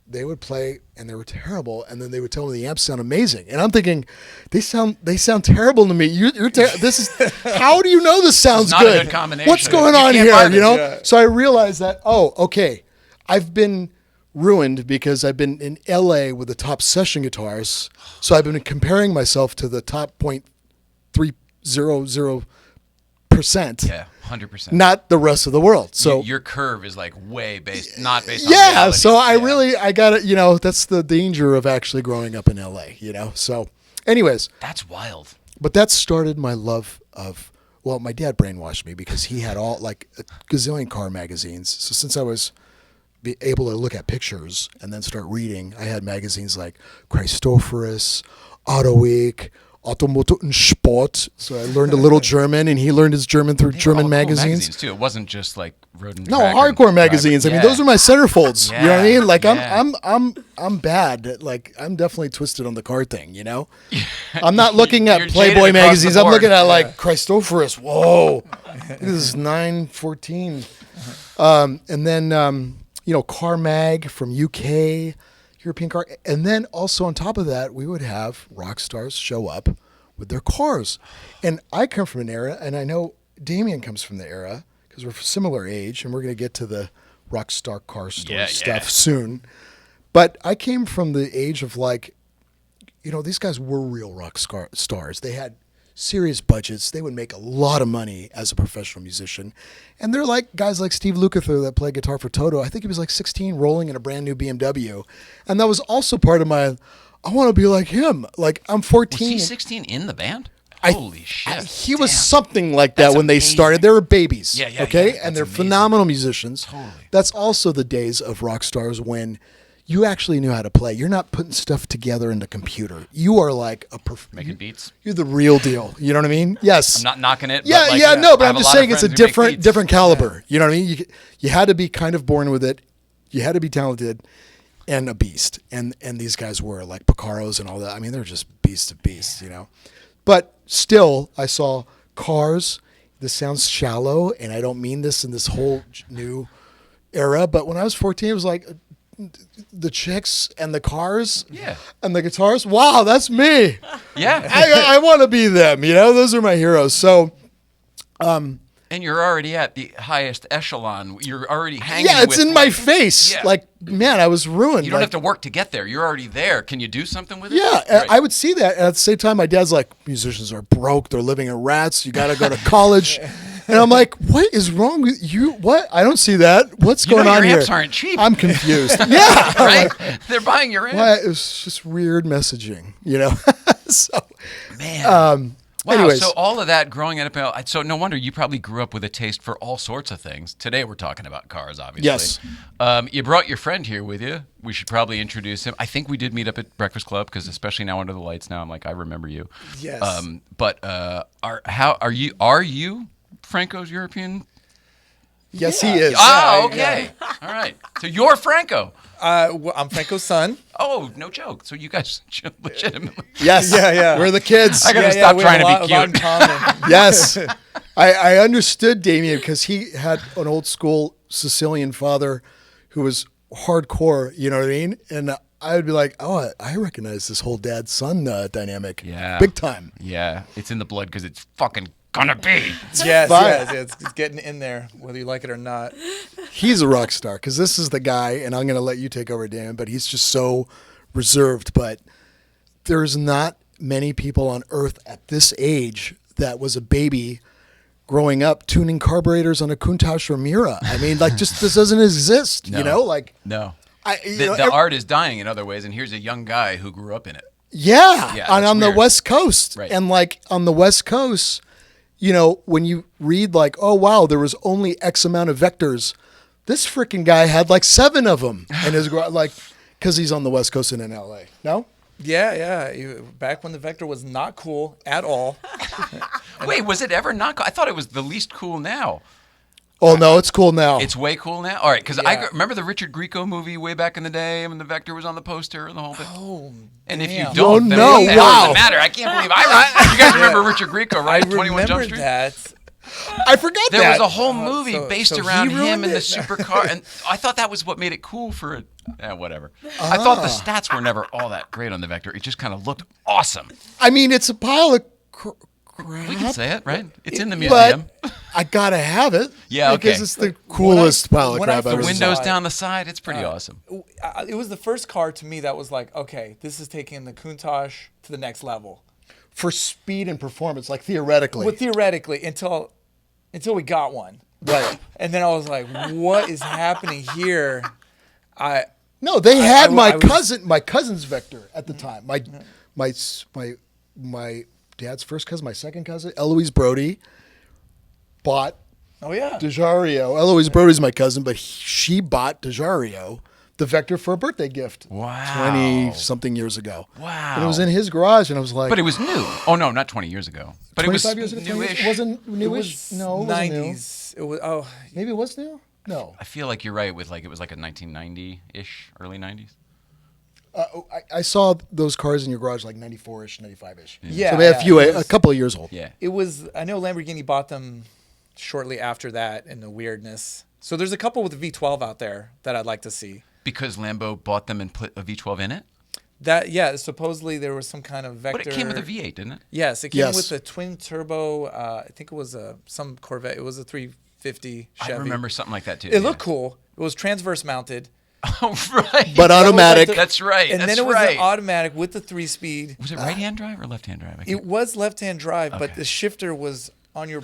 they would play and they were terrible, and then they would tell me the amps sound amazing, and I'm thinking they sound terrible to me. This is how do you know this sounds not a good? good combination. What's going You on can't here? buy this, yeah. So I realized that okay, I've been ruined because I've been in LA with the top session guitars, so I've been comparing myself to the top 0.300%. Yeah, 100%. Not the rest of the world. So your curve is like way not based on yeah, reality. so I got it. That's the danger of actually growing up in LA. So, anyways, That's wild. but that started my love of. Well, my dad brainwashed me because he had all like a gazillion car magazines. So since I was able to look at pictures and then start reading, I had magazines like Christophorus, Auto Week, Automotor und Sport. So I learned a little German, and he learned his German through They were German all cool magazines. too. It wasn't just like road and No, track hardcore and magazines. driver. I mean, those are my centerfolds. You know what I mean? Like Yeah. I'm bad. Like I'm definitely twisted on the car thing. I'm not looking You're at jaded Playboy across the magazines. I'm board. looking at like Christophorus. Whoa, this is 914. And then Car Mag from UK, European Car, and then also on top of that, we would have rock stars show up with their cars. And I come from an era, and I know Damien comes from the era because we're similar age, and we're going to get to the rock star car store Yeah, stuff yeah. soon. But I came from the age of like, these guys were real rock stars. They had serious budgets. They would make a lot of money as a professional musician. And they're like guys like Steve Lukather that played guitar for Toto. I think he was like 16 rolling in a brand new BMW. And that was also part of my, I want to be like him. Like I'm 14. Was he 16 in the band? Holy shit. He was Damn. something like that That's when they amazing. started. They were babies. Yeah, okay? yeah, And they're that's amazing. phenomenal musicians. Totally. That's also the days of rock stars when you actually knew how to play. You're not putting stuff together in the computer. You are like Making beats. You're the real deal. You know what I mean? Yes. I'm not knocking it. Yeah, but like, yeah, no, but I I'm have just lot of saying it's a friends who make beats. different caliber. You know what I mean? You had to be kind of born with it. You had to be talented and a beast. And these guys were like Picaros and all that. I mean, they're just beasts of beasts, But still, I saw Cars. This sounds shallow, and I don't mean this in this whole new era. But when I was 14, it was like the chicks and the cars and the guitars. Wow, that's me. Yeah. I want to be them. Those are my heroes. So, and you're already at the highest echelon. You're already hanging. yeah, it's with, in my like, face. Yeah. Like, man, I was ruined. You don't Like, have to work to get there. You're already there. Can you do something with it? Yeah, Right. I would see that. And at the same time, my dad's like, musicians are broke. They're living in rats. You got to go to college. And I'm like, what is wrong with you? What? I don't see that. What's You know going on your here? amps aren't cheap. I'm confused. Yeah. right? They're buying your amps. Well, it was just weird messaging, So, Man. Wow. anyways. So all of that growing up, so no wonder you probably grew up with a taste for all sorts of things. Today we're talking about cars, obviously. Yes. You brought your friend here with you. We should probably introduce him. I think we did meet up at Breakfast Club because especially now under the lights now, I'm like, I remember you. Yes. Are you Franco's European? Yes, he is. Oh, okay. All right. So you're Franco. Well, I'm Franco's son. Oh, no joke. So you guys legitimately. Yes. Yeah. We're the kids. I gotta stop we trying have to a be lot in cute. common. Yes. I understood Damien because he had an old school Sicilian father who was hardcore, you know what I mean? And I would be like, oh, I recognize this whole dad-son dynamic. Yeah. Big time. Yeah. It's in the blood because it's fucking gonna be. Yes, it's getting in there, whether you like it or not. He's a rock star because this is the guy, and I'm going to let you take over, Dan, but he's just so reserved. But there's not many people on earth at this age that was a baby growing up tuning carburetors on a Countach or Miura. I mean, like, just this doesn't exist, No. Like, No. the The art is dying in other ways, and here's a young guy who grew up in it. Yeah, Yeah, on that's the weird. West Coast. Right. And like on the West Coast, when you read like, oh, wow, there was only X amount of vectors. This freaking guy had like 7 of them. And his like, because he's on the West Coast and in LA. No? Yeah. Back when the Vector was not cool at all. Wait, was it ever not cool? I thought it was the least cool now. Oh, no, it's cool now. It's way cool now? All right, because Yeah. remember the Richard Grieco movie way back in the day when the Vector was on the poster and the whole thing? Oh, And if you damn. don't, Oh, then no, what the hell wow. does it matter? I can't believe you guys remember Richard Grieco, right? I 21 Jump remember Street? that. I forgot There that. was a whole movie so- based so he around him ruined and the it? supercar, and I thought that was what made it cool for it. Whatever. I thought the stats were never all that great on the Vector. It just kind of looked awesome. I mean, it's a pile of crap. We can say it, right? It's in the museum. But I got to have it. Yeah, okay. Because it's the coolest pile of when I crap I've ever first seen. Windows down the side. It's pretty awesome. It was the first car to me that was like, okay, this is taking the Countach to the next level. For speed and performance, like theoretically. Well, theoretically, until we got one. Right. And then I was like, what is happening here? No, they had I was- my cousin's Vector at the time. My dad's first cousin, my second cousin, Eloise Brody, bought Oh, yeah. DeJario. Eloise Brody's my cousin, but she bought DeJario the Vector for a birthday gift. Wow. 20-something years ago. Wow. And it was in his garage, and I was like... But it was new. Oh, no, not 20 years ago. But it was 25 years ago? 20 years? newish. It wasn't It newish? was No, it wasn't new. 90s. It was, Maybe it was new? No. I feel like you're right with like it was like a 1990-ish, early 90s. I saw those cars in your garage like 94-ish, 95-ish. Yeah. So they had yeah, a couple of years old. Yeah. It was, I know Lamborghini bought them shortly after that in the weirdness. So there's a couple with the V12 out there that I'd like to see. Because Lambo bought them and put a V12 in it? Yeah, supposedly there was some kind of Vector. But it came with a V8, didn't it? Yes, it came Yes. with a twin turbo. I think it was some Corvette. It was a 350 Chevy. I remember something like that too. It looked cool. It was transverse mounted. Oh, right. but automatic. That's right. And That's then it was right. an automatic with the 3-speed. Was it right-hand drive or left-hand drive? It was left-hand drive, but the shifter was on your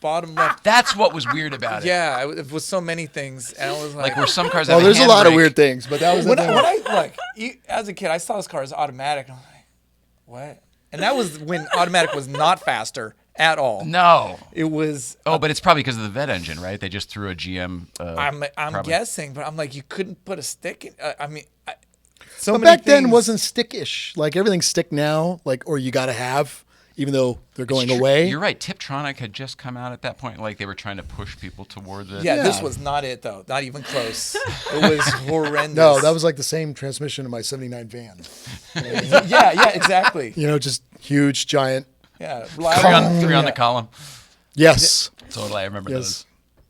bottom left. That's what was weird about it. Yeah, it was so many things, and I was Like where some cars have Oh, there's a lot of handbrake. weird things, but that was the when thing. I as a kid, I saw this car as automatic. And I'm like, what? And that was when automatic was not faster at all. No. It was. Oh, but it's probably because of the vet engine, right? They just threw a GM. I'm probably. guessing, but I'm like, you couldn't put a stick in. So But many back then things. wasn't stickish. Like everything's stick now, like or you got to have, even though they're going away. You're right. Tiptronic had just come out at that point. Like they were trying to push people toward the. Yeah, this Yeah. was not it though. Not even close. It was horrendous. No, that was like the same transmission in my '79 van. yeah, exactly. You know, just huge, giant. Yeah, Three on Yeah. the column. Yes, Totally, I remember yes, those.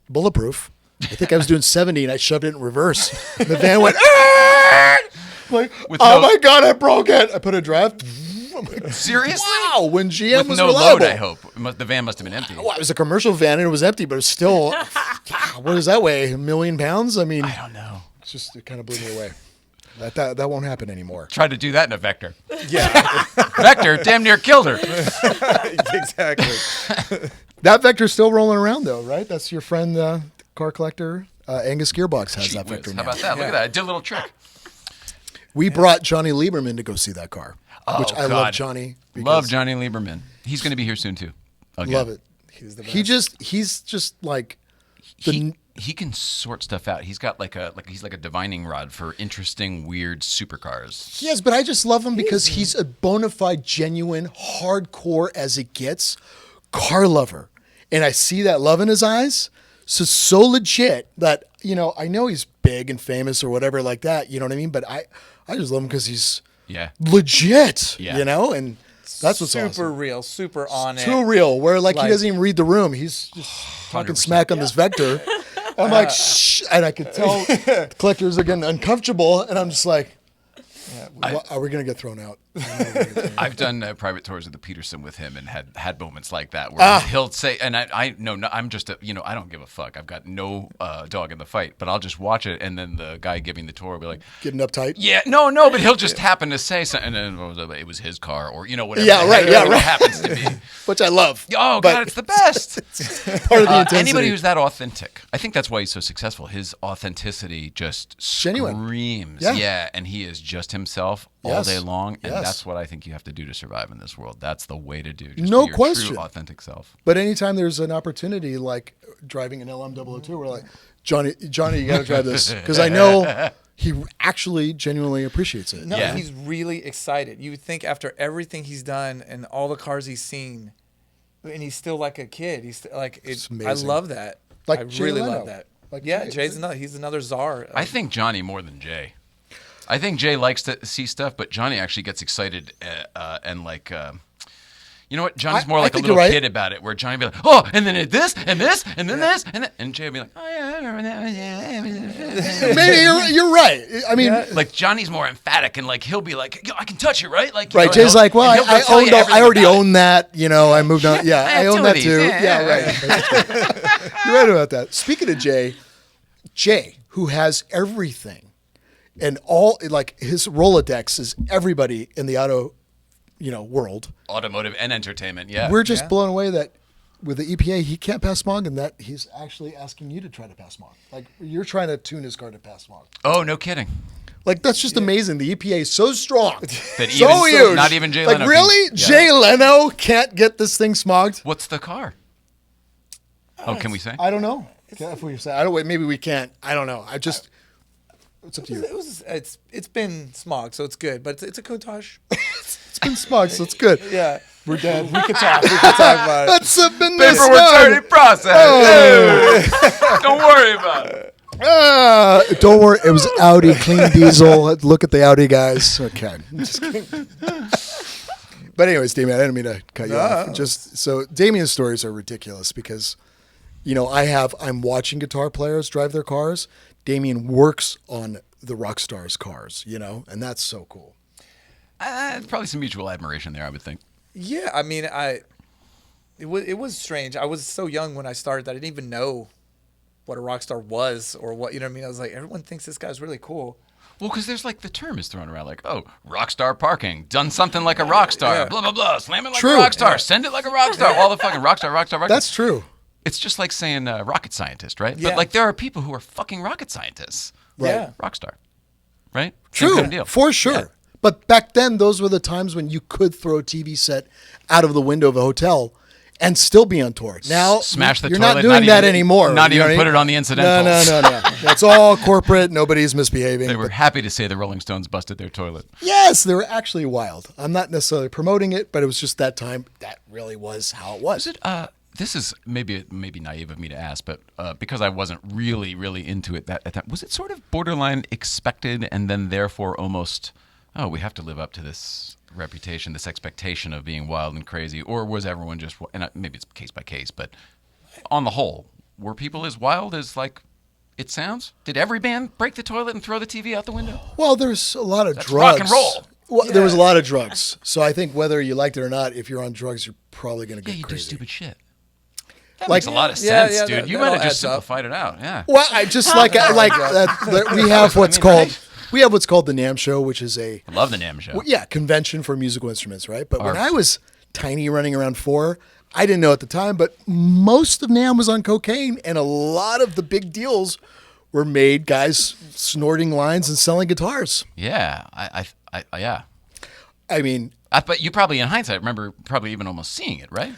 bulletproof. I think I was doing 70 and I shoved it in reverse. The van went. "Ah!" Like, With oh no- my god, I broke it. I put a draft. I'm like, Seriously? wow, when GM With was no reliable. load, I hope. The van must have been empty. Well, it was a commercial van and it was empty, but it was still. What does that weigh? 1 million pounds? I mean, I don't know. it's just it kind of blew me away. That won't happen anymore. Tried to do that in a Vector. Yeah, Vector damn near killed her. exactly. That Vector's still rolling around though, right? That's your friend, car collector, Angus Gearbox has Gee that whiz. Vector How now. about that? Look at that. I did a little trick. We brought Johnny Lieberman to go see that car, which I love God. Johnny. because- Love Johnny Lieberman. He's going to be here soon too. Again. Love it. He's the best. He's just like the He can sort stuff out. He's got he's like a divining rod for interesting, weird supercars. yes, but I just love him because he's a bona fide, genuine, hardcore as it gets car lover, and I see that love in his eyes. So legit that I know he's big and famous or whatever like that. You know what I mean? But I just love him because he's Yeah. legit. Yeah. And that's what's super awesome. real, super on it. Too real, where he Like- doesn't even read the room. He's just talking smack on this Vector. I'm like, shh, and I could tell the collectors are getting uncomfortable, and I'm just like, are we gonna get thrown out? I've done private tours of the Peterson with him and had moments like that where he'll say, and I no, I'm just I don't give a fuck. I've got no dog in the fight, but I'll just watch it, and then the guy giving the tour will be like, Getting uptight. yeah, no, but he'll just happen to say something, and then it was his car or whatever. Yeah, right, yeah, It right. happens to be. Which I love. Oh But God, it's the best. part of the intensity. Anybody who's that authentic, I think that's why he's so successful. His authenticity just Genuine. screams. Yeah. Yeah, and he is just himself all Yes. day long, and Yes. that's what I think you have to do to survive in this world. That's the way to do. Just No be your question. True, authentic self. But anytime there's an opportunity, like driving an LM002, we're like, Johnny, you got to drive this because I know he actually genuinely appreciates it. No, Yeah. he's really excited. You would think after everything he's done and all the cars he's seen, and he's still like a kid. He's still, like, It's I amazing. love that. Like I Jay really Leno. love that. Like Yeah, Jay- he's another czar. I think Johnny more than Jay. I think Jay likes to see stuff, but Johnny actually gets excited and like. You know what? Johnny's more I like a think little you're right. kid about it, where Johnny be like, "Oh, and then this, and this, and then this, and then," and Jay would be like, "Oh yeah, I remember that." Maybe you're right. I mean, Like Johnny's more emphatic, and like he'll be like, "Yo, I can touch it, right?" Like, right. Jay's like, well, and he'll I tell you owned. I already everything about own that. I moved on. Yeah, I own that too. Utilities, Yeah, yeah. right. You're right about that. Speaking of Jay, who has everything, and all like his Rolodex is everybody in the auto, world. automotive and entertainment. Yeah, We're just blown away that with the EPA he can't pass smog, and that he's actually asking you to try to pass smog. Like you're trying to tune his car to pass smog. Oh, no kidding. Like that's just amazing. The EPA is so strong, That so even- huge. not even Jay like Leno can- really, yeah. Jay Leno can't get this thing smogged. What's the car? Oh, can we say? I don't know. If we say, I don't. Wait, maybe we can't. I don't know. It's up to you. It's been smog, so it's good. But it's a Countach. It's been smogged, so it's good. Yeah, we're dead. We can talk. We can talk about it. That's been Paperwork's already processed. Hey. Don't worry about it. Don't worry. It was Audi clean diesel. Look at the Audi guys. Okay. Just kidding. But anyways, Damien, I didn't mean to cut you off. Just so Damien's stories are ridiculous because, I'm watching guitar players drive their cars. Damien works on the rock stars' cars, and that's so cool. Probably some mutual admiration there, I would think. Yeah, I mean, it was strange. I was so young when I started that I didn't even know what a rock star was or what, you know what I mean? I was like, everyone thinks this guy's really cool. Well, because there's like the term is thrown around like, oh, rock star parking, done something like a rock star, Yeah. blah, blah, blah, slam it like True. a rock star, send it like a rock star, all the fucking rock star, rock star, rock star. That's true. It's just like saying rocket scientist, right? Yeah. But like there are people who are fucking rocket scientists. Right. Yeah. Rock star, right? Same True, kind of deal. for sure. Yeah. But back then, those were the times when you could throw a TV set out of the window of a hotel and still be on tour. Now, Smash the you're toilet, not doing that anymore. Not you know even what I put mean? it on the incidentals. No. That's all corporate. Nobody's misbehaving. They were happy to say the Rolling Stones busted their toilet. Yes, they were actually wild. I'm not necessarily promoting it, but it was just that time. That really was how it was. Is it? This is maybe naive of me to ask, but because I wasn't really into it at that, was it sort of borderline expected, and then therefore almost, oh, we have to live up to this reputation, this expectation of being wild and crazy, or was everyone just? And maybe it's case by case, but on the whole, were people as wild as like it sounds? Did every band break the toilet and throw the TV out the window? Well, there's a lot of That's drugs. rock and roll. Well, there was a lot of drugs. So I think whether you liked it or not, if you're on drugs, you're probably going to Yeah, get you crazy. do stupid shit. That Like- makes a lot of Yeah, sense, yeah, dude. You that might all have just adds up. simplified it out. Yeah. Well, I just like that. We have what's called the NAMM show, which is a I love the NAMM show. convention for musical instruments, right? But when Our- I was tiny, running around 4, I didn't know at the time, but most of NAMM was on cocaine, and a lot of the big deals were made guys snorting lines and selling guitars. Yeah, yeah. I mean, But you probably, in hindsight, remember probably even almost seeing it, right?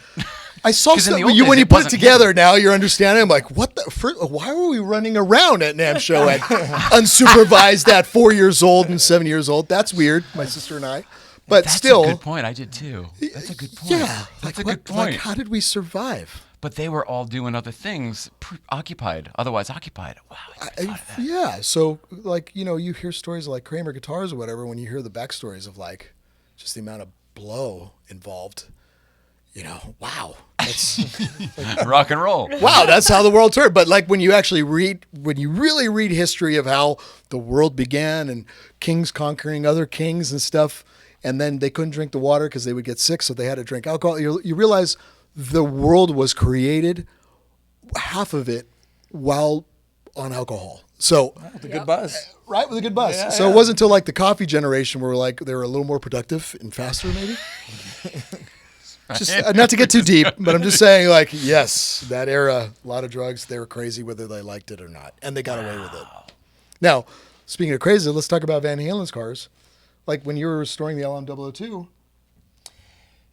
I saw 'Cause in stuff. the old You, days, when you it put it wasn't together, now you're understanding. I'm like, what the? Why were we running around at NAMM show at unsupervised at 4 years old and 7 years old? That's weird. My sister and I, but That's still, a good point. I did too. That's a good point. yeah, that's like, a good point. Like, how did we survive? But they were all doing other things, otherwise occupied. Wow. I never thought of that. Yeah, so like you hear stories like Kramer guitars or whatever. When you hear the backstories of like just the amount of blow involved, wow, that's Rock and roll. wow, that's how the world turned. But like when you really read history of how the world began and kings conquering other kings and stuff, and then they couldn't drink the water because they would get sick, so they had to drink alcohol. You realize the world was created, half of it, while on alcohol. So With a good buzz. right with a good buzz. Yeah, so yeah. it wasn't until like the coffee generation where like they were a little more productive and faster, maybe. Just not to get too deep, but I'm just saying, like, yes, that era, a lot of drugs, they were crazy whether they liked it or not, and they got away with it. Now, speaking of crazy, let's talk about Van Halen's cars. Like when you were restoring the LM002,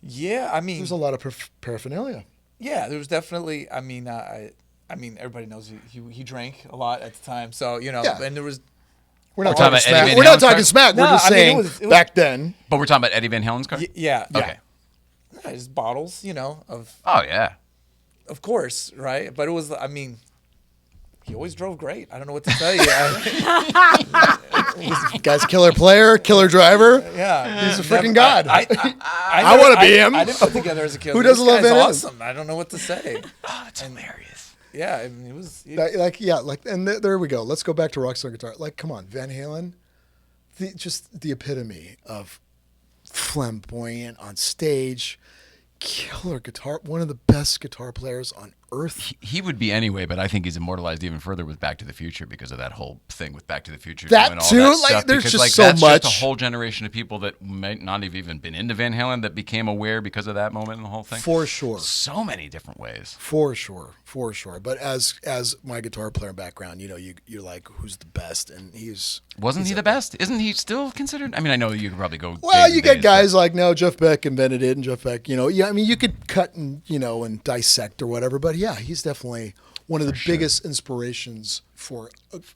Yeah, I mean, there's a lot of paraphernalia. yeah, there was definitely. I mean, everybody knows he drank a lot at the time, so Yeah. and there was. We're not talking talking about Eddie smack. Van We're not Halen's talking cars? smack. No, We're just I mean, saying it was- back then. But we're talking about Eddie Van Halen's car? Yeah. Okay. Yeah, just bottles, of Oh, yeah. course, right? But it was, I mean, he always drove great. I don't know what to tell you. Guy's killer player, killer driver. Yeah, He's a freaking god. I I wanna be him. I didn't put together as a kid. Who This doesn't love guy's Van Halen? awesome. I don't know what to say. Oh, that's hilarious. Yeah, I mean, it was. And there we go. Let's go back to rockstar guitar. Like, come on, Van Halen, just the epitome of flamboyant on stage, killer guitar, one of the best guitar players on earth. He would be anyway, but I think he's immortalized even further with Back to the Future because of that whole thing with Back to the Future. That doing all too? that Like, stuff, there's because, just like, so that's much. Just a whole generation of people that might not have even been into Van Halen that became aware because of that moment and the whole thing. For sure. So many different ways. For sure. But as my guitar player background, you're like, who's the best? And Wasn't he the best? Isn't he still considered? I mean, I know you could probably go. Well, days you and get days, guys like, no, Jeff Beck invented it, and Jeff Beck, I mean, you could cut and, and dissect or whatever, but yeah, he's definitely one of the biggest inspirations for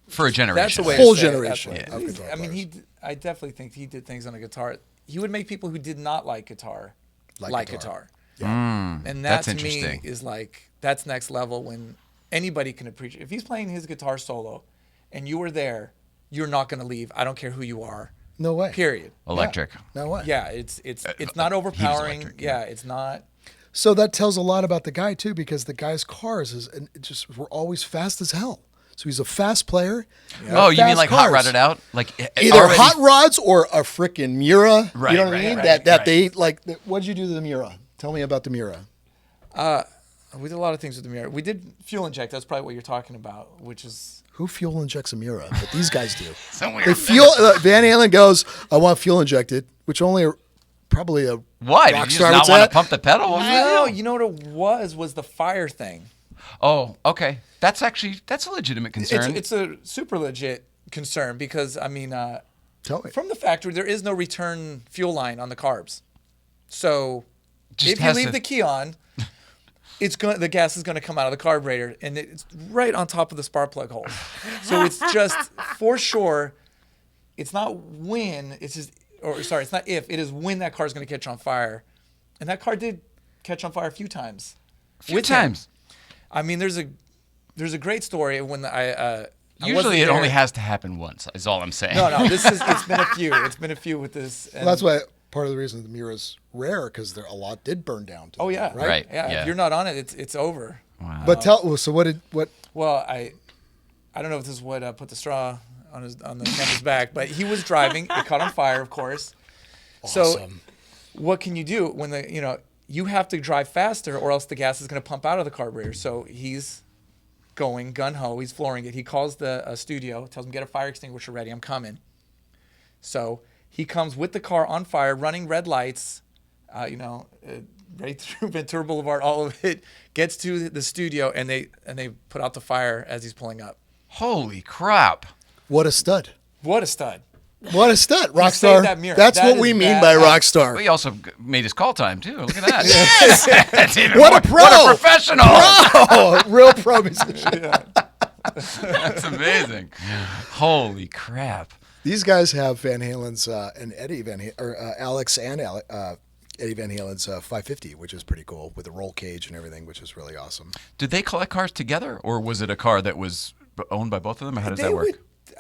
for a generation. That's the way. Whole to say it. generation That's of what- guitar I mean, players. I definitely think he did things on a guitar. He would make people who did not like guitar like guitar. And that that's to me interesting. is like that's next level when anybody can appreciate. If he's playing his guitar solo, and you were there, you're not going to leave. I don't care who you are. No way. Period. Electric. No way. Yeah, it's not overpowering. electric, Yeah, it's not. So that tells a lot about the guy too, because the guy's cars were always fast as hell. So he's a fast player. Oh, you mean Fast like cars. hot rodded out? Like Either already- hot rods or a freaking Miura. Right, You know what right, I mean? right, that right. they like. What did you do to the Miura? Tell me about the Miura. We did a lot of things with the Miura. We did fuel inject. That's probably what you're talking about, which is Who fuel injects a Miura? But these guys do. Somewhere. They Van Halen goes, I want fuel injected, which only probably a Why? rock Did you star just not would want say. to pump the pedal? What was the no. deal? You know what it was the fire thing. Oh, okay. That's a legitimate concern. It's a super legit concern because I mean, Tell me. from the factory there is no return fuel line on the carbs, so Just if you has leave to- the key on, the gas is going to come out of the carburetor and it's right on top of the spark plug hole. So it's just for sure. It's not when. It's just, or sorry, it's not if. It is when that car is going to catch on fire, and that car did catch on fire a few times. Few with him. times. I mean, there's a great story when I Usually wasn't it there. only has to happen once, is all I'm saying. No, it's been a few. It's been a few with this. And, Well, that's why part of the reason the Miura's rare because a lot did burn down. Oh yeah, Right. Yeah, Yeah. if you're not on it, it's over. Wow. But so what? Well, I don't know if this is what put the straw on the camel's back, but he was driving. It caught on fire, of course. So Awesome. what can you do when you have to drive faster or else the gas is going to pump out of the carburetor. So he's going gun-ho. He's flooring it. He calls the studio, tells them, get a fire extinguisher ready. I'm coming. So he comes with the car on fire, running red lights, right through Ventura Boulevard, all of it, gets to the studio, and they put out the fire as he's pulling up. Holy crap. What a stud! What a stud. What a stud! saved Rockstar. that Miura. That's That what is we mean bad. by rockstar. But he also made his call time, too. Look at that. Yes! That's even What a more- pro! What a professional! Oh, real pro musician. That's amazing. Holy crap. These guys have Van Halen's and Eddie Van Alex and Eddie Van Halen's 550, which is pretty cool with the roll cage and everything, which is really awesome. Did they collect cars together, or was it a car that was owned by both of them, or how does that work?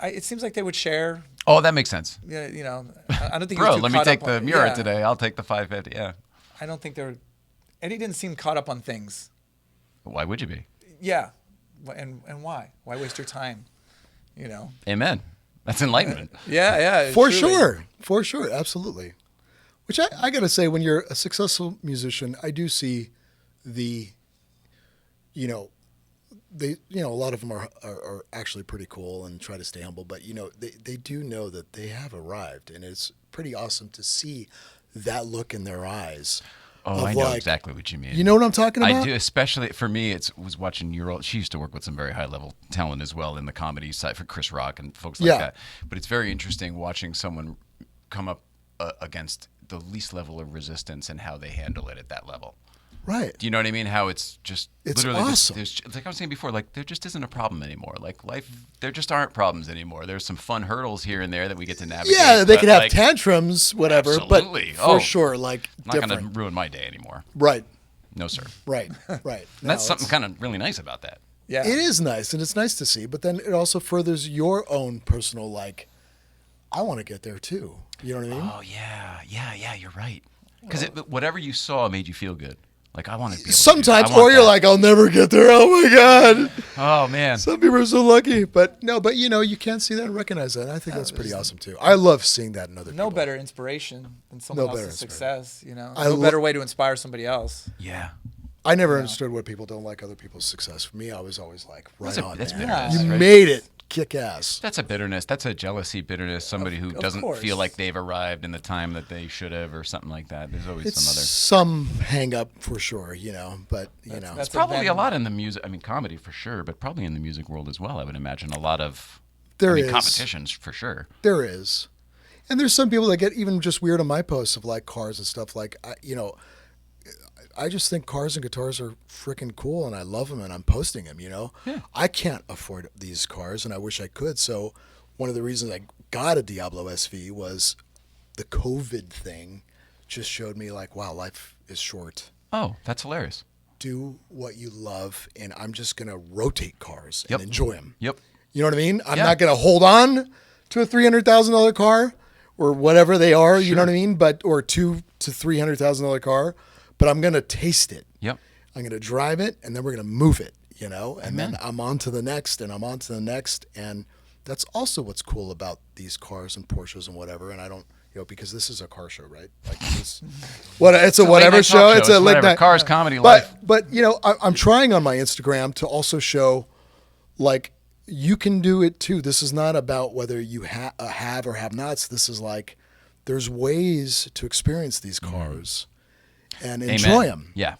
It seems like they would share. Oh, that makes sense. I don't think. he was Bro, too let me caught take up the on- Miura yeah. today. I'll take the 550. Yeah. I don't think they were. Eddie didn't seem caught up on things. Why would you be? Yeah, and why? Why waste your time? Amen. That's enlightenment. Yeah. For truly. sure, absolutely. Which I got to say, when you're a successful musician, I do see a lot of them are actually pretty cool and try to stay humble, but they do know that they have arrived, and it's pretty awesome to see that look in their eyes. Oh, I know exactly what you mean. You know what I'm talking about? I do, especially for me. Was watching Miura. She used to work with some very high level talent as well in the comedy side for Chris Rock and folks like that. But it's very interesting watching someone come up against the least level of resistance and how they handle it at that level. Right. Do you know what I mean? How it's just It's literally awesome. like I was saying before, like there just isn't a problem anymore. Like life, there just aren't problems anymore. There's some fun hurdles here and there that we get to navigate. Yeah, they but, could have like, tantrums, whatever, Absolutely. but for Oh, sure, like not going different. to ruin my day anymore. Right, No, sir. right. And No, that's something it's- kind of really nice about that. Yeah. It is nice, and it's nice to see, but then it also furthers your own personal, I want to get there too. You know what I mean? Oh yeah. You're right. Because whatever you saw made you feel good. Like I want to be. Sometimes, or you're like, I'll never get there. Oh my God. oh man. Some people are so lucky, but you can see that and recognize that. And I think that's pretty awesome too. I love seeing that in other people. No better inspiration than someone No better else's inspiration. success. I No lo- better way to inspire somebody else. Yeah. I never understood what people don't like other people's success. For me, I was always like, right That's on, that's man. bitterness. You right? made it. Kick ass. That's a bitterness. That's a jealousy bitterness. Somebody who Of doesn't course. feel like they've arrived in the time that they should have, or something like that. There's always It's some other. some hang up for sure, but That's It's probably them. a lot in the music. I mean, comedy for sure, but probably in the music world as well. I would imagine a lot of. There I mean, is. competitions for sure. There is. And there's some people that get even just weird on my posts of like cars and stuff. I just think cars and guitars are freaking cool and I love them and I'm posting them, Yeah. I can't afford these cars and I wish I could. So one of the reasons I got a Diablo SV was the COVID thing just showed me wow, life is short. Oh, that's hilarious. Do what you love and I'm just going to rotate cars Yep. and enjoy them. Yep. You know what I mean? I'm Yeah. not going to hold on to a $300,000 car or whatever they are, you know what I mean? Or $200,000 to $300,000 car, but I'm going to taste it. Yep. I'm going to drive it and then we're going to move it, And Amen. then I'm on to the next and I'm on to the next. And that's also what's cool about these cars and Porsches and whatever. And I don't because this is a car show, right? Like it's a whatever late-night show. talk It's a late whatever. night Cars, comedy, life. But I'm trying on my Instagram to also show, like, you can do it too. This is not about whether you have or have nots. This is like, there's ways to experience these cars and enjoy them. Yeah.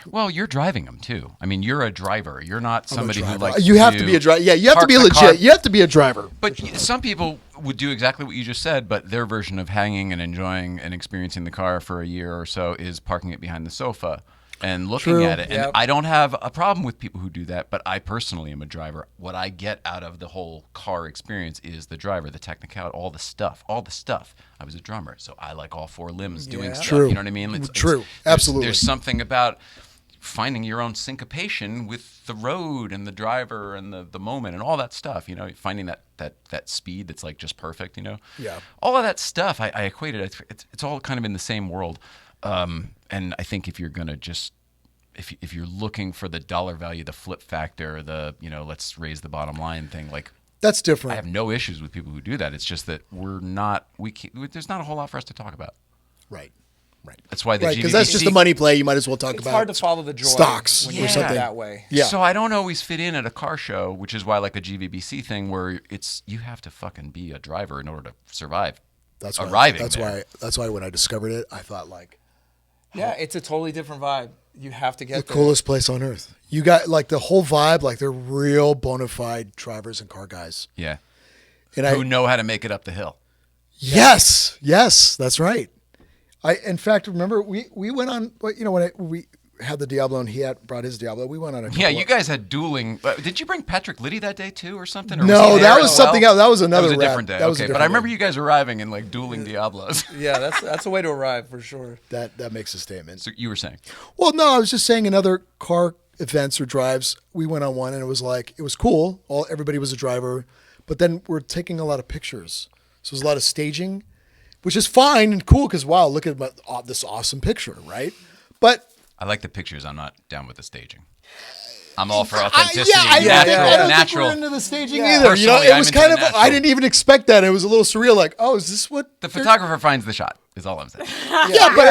Well, you're driving them too. I mean, you're a driver. You're not somebody who likes. You have to be a driver. Yeah, you have to be legit. Car. You have to be a driver. But some people would do exactly what you just said, but their version of hanging and enjoying and experiencing the car for a year or so is parking it behind the sofa and looking at it. And I don't have a problem with people who do that, but I personally am a driver. What I get out of the whole car experience is the driver, the technicality, all the stuff. I was a drummer, so I like all four limbs doing stuff. True. You know what I mean? True. Absolutely. There's something about finding your own syncopation with the road and the driver and the moment and all that stuff, finding that speed that's like just perfect, Yeah. all of that stuff I equate it. It's all kind of in the same world. And I think if you're going to just, if you're looking for the dollar value, the flip factor, the, let's raise the bottom line thing, like, That's different. I have no issues with people who do that. It's just that there's not a whole lot for us to talk about. Right. That's why the because that's just a money play. You might as well talk It's about. hard to follow the joy stocks when or you something do it that way. Yeah. So I don't always fit in at a car show, which is why like a GVBC thing where you have to fucking be a driver in order to survive. That's why when I discovered it, I thought like, Yeah, it's a totally different vibe. You have to get the coolest place on earth. You got like the whole vibe, like they're real bona fide drivers and car guys. Yeah. And Who know how to make it up the hill. Yes, that's right. In fact, remember we went on, when we had the Diablo and he had brought his Diablo, we went on a couple You guys had dueling. Did you bring Patrick Liddy that day too or something? Or No, was he that there was as something well? else. That was another That was a rap. different day. That was a Okay, different but I remember day. you guys arriving in like dueling Diablos. Yeah, that's a way to arrive for sure. That makes a statement. So you were saying? Well, no, I was just saying in other car events or drives, we went on one and it was cool. Everybody was a driver, but then we're taking a lot of pictures. So there's a lot of staging, which is fine and cool because, wow, look at this awesome picture, right? But I like the pictures. I'm not down with the staging. I'm all for authenticity, I don't natural. think we're into the staging Yeah. either. Personally, It was I'm into kind the of, natural. I didn't even expect that. It was a little surreal, like, oh, is this what The photographer finds the shot. Is all I'm saying. Yeah, but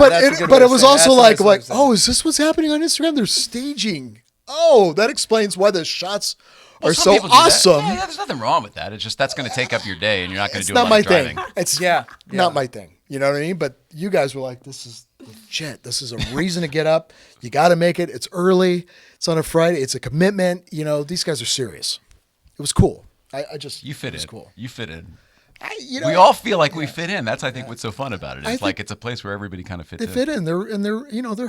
that's a good way it to was say it. also That's a nice way like, to say it. oh, is this what's happening on Instagram? They're staging. Oh, that explains why the shots are Some so people do that. awesome. Yeah, there's nothing wrong with that. It's just that's going to take up your day, and you're not going to It's do a not lot my of driving. thing. It's Yeah. not my thing. You know what I mean? But you guys were like, this is legit. This is a reason to get up. You got to make it. It's early. It's on a Friday. It's a commitment. These guys are serious. It was cool. You fit it was in. cool. You fit in. We We all feel like we fit in. That's I think what's so fun about it. I It's think like it's a place where everybody kind of fits They in. fit in. They're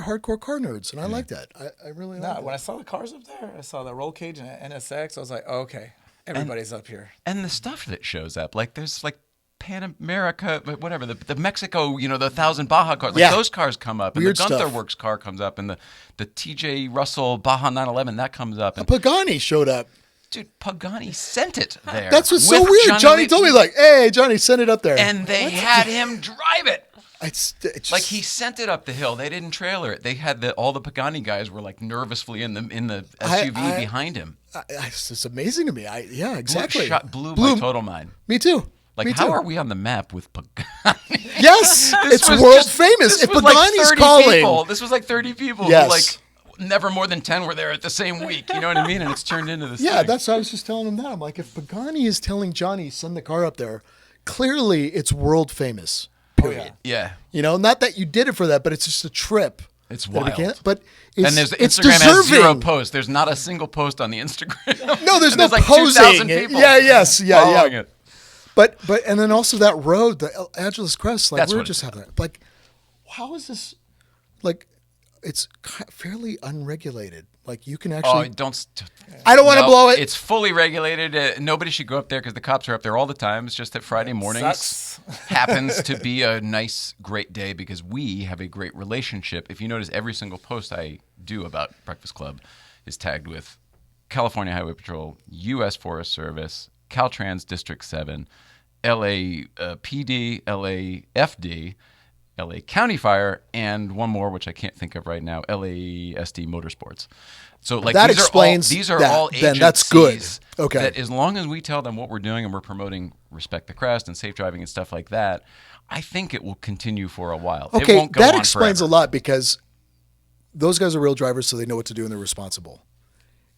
hardcore car nerds, and I like that. I really like When I that. saw the cars up there, I saw the roll cage and an NSX. I was like, oh, okay, everybody's up here. And the stuff that shows up, like there's like Pan America, whatever, the Mexico, the 1,000 Baja cars, like Yeah. those cars come up, and Weird the Gunther stuff. Works car comes up, and the TJ Russell Baja 911 that comes up, and Pagani showed up. dude, Pagani sent it there. That's what's so with weird. Johnny Lee- told me like, "Hey, Johnny, send it up there." and they had him drive it. It's just, Like he sent it up the hill. They didn't trailer it. They had all the Pagani guys were like nervously in the SUV behind him. it's amazing to me. Exactly. Blew my total mind. Me too. Like, Me how too. are we on the map with Pagani? Yes, This it's was world just- famous. This If was like Pagani's 30 calling, people. This was like 30 people. Yes. Who, like, never more than 10 were there at the same week. You know what I mean? And it's turned into this. yeah, thing. that's what I was just telling him that. I'm like, if Pagani is telling Johnny send the car up there, clearly it's world famous. Period. Yeah. Not that you did it for that, but it's just a trip. It's that it wild. can't- But it's, And there's it's Instagram has deserving. 0 posts. There's not a single post on the Instagram. No, there's And no like posing. 2,000 people following it. But and then also that road, the Angeles Crest, like That's we were what just it's having, like, how is this? Like, it's fairly unregulated. Like you can Oh, actually. don't. I don't want to blow it. It's fully regulated. Nobody should go up there because the cops are up there all the time. It's just that Friday mornings Sucks. happens to be a nice, great day because we have a great relationship. If you notice, every single post I do about Breakfast Club is tagged with California Highway Patrol, U.S. Forest Service, Caltrans District 7, LA PD, LAFD, LA County Fire, and one more, which I can't think of right now, LASD Motorsports. So like that these explains are all, that. all Then that's good. agencies Okay. that as long as we tell them what we're doing and we're promoting Respect the Crest and safe driving and stuff like that, I think it will continue for a while. It Okay, won't go that on explains forever. a lot because those guys are real drivers, so they know what to do and they're responsible.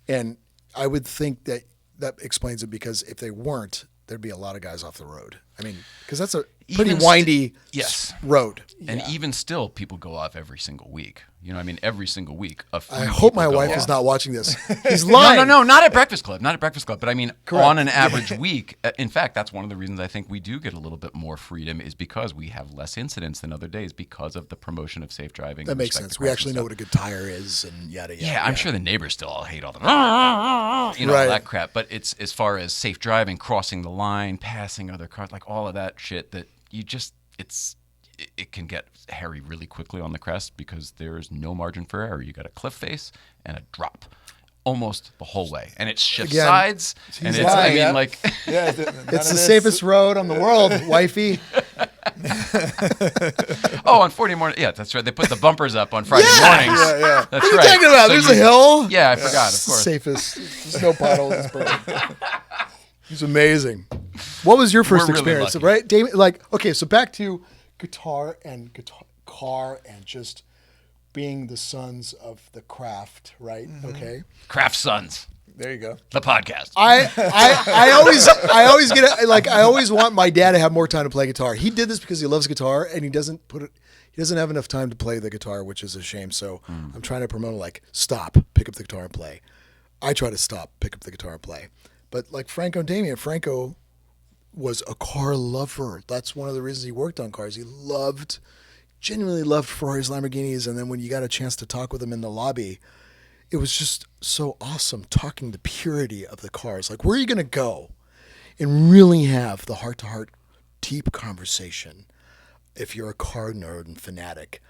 And I would think that explains it because if they weren't, there'd be a lot of guys off the road. I mean, because that's a pretty Even windy yes. road. And even still, people go off every single week. You know, I mean, every single week. I hope my wife is not watching this. He's No, lying. no, not at Breakfast Club. Not at Breakfast Club. But I mean, Correct. on an average week, in fact, that's one of the reasons I think we do get a little bit more freedom is because we have less incidents than other days because of the promotion of safe driving. That and makes Respect the sense. We Crest actually and know stuff. what a good tire is and yada yada. Yeah, I'm sure the neighbors still all hate all the, all Right. that crap. But it's as far as safe driving, crossing the line, passing other cars, like all of that shit that you just, it can get hairy really quickly on the crest because there's no margin for error. You got a cliff face and a drop almost the whole way. And it shifts Again, sides. And it's, lying, I mean, like, Yeah, It's the safest road on the world, wifey. oh, on 40 morning. Yeah, that's right. They put the bumpers up on Friday mornings. Yeah. That's What are you right. talking about? So There's a hill. Yeah, I forgot, of course. Safest. There's no potholes. It's perfect. He's amazing. What was your first We're really experience? lucky. Right, Damien? Like, okay, so back to guitar and car and just being the sons of the craft, right? Okay. Craft Sons, There you go. the podcast. I always get it, like I always want my dad to have more time to play guitar. He did this because he loves guitar and he doesn't have enough time to play the guitar, which is a shame. So I'm trying to promote like stop, pick up the guitar and play. I try to stop, pick up the guitar and play. But like Franco and Damian, Franco was a car lover. That's one of the reasons he worked on cars. He genuinely loved Ferraris, Lamborghinis, and then when you got a chance to talk with him in the lobby, it was just so awesome talking the purity of the cars. Like, where are you going to go and really have the heart-to-heart, deep conversation if you're a car nerd and fanatic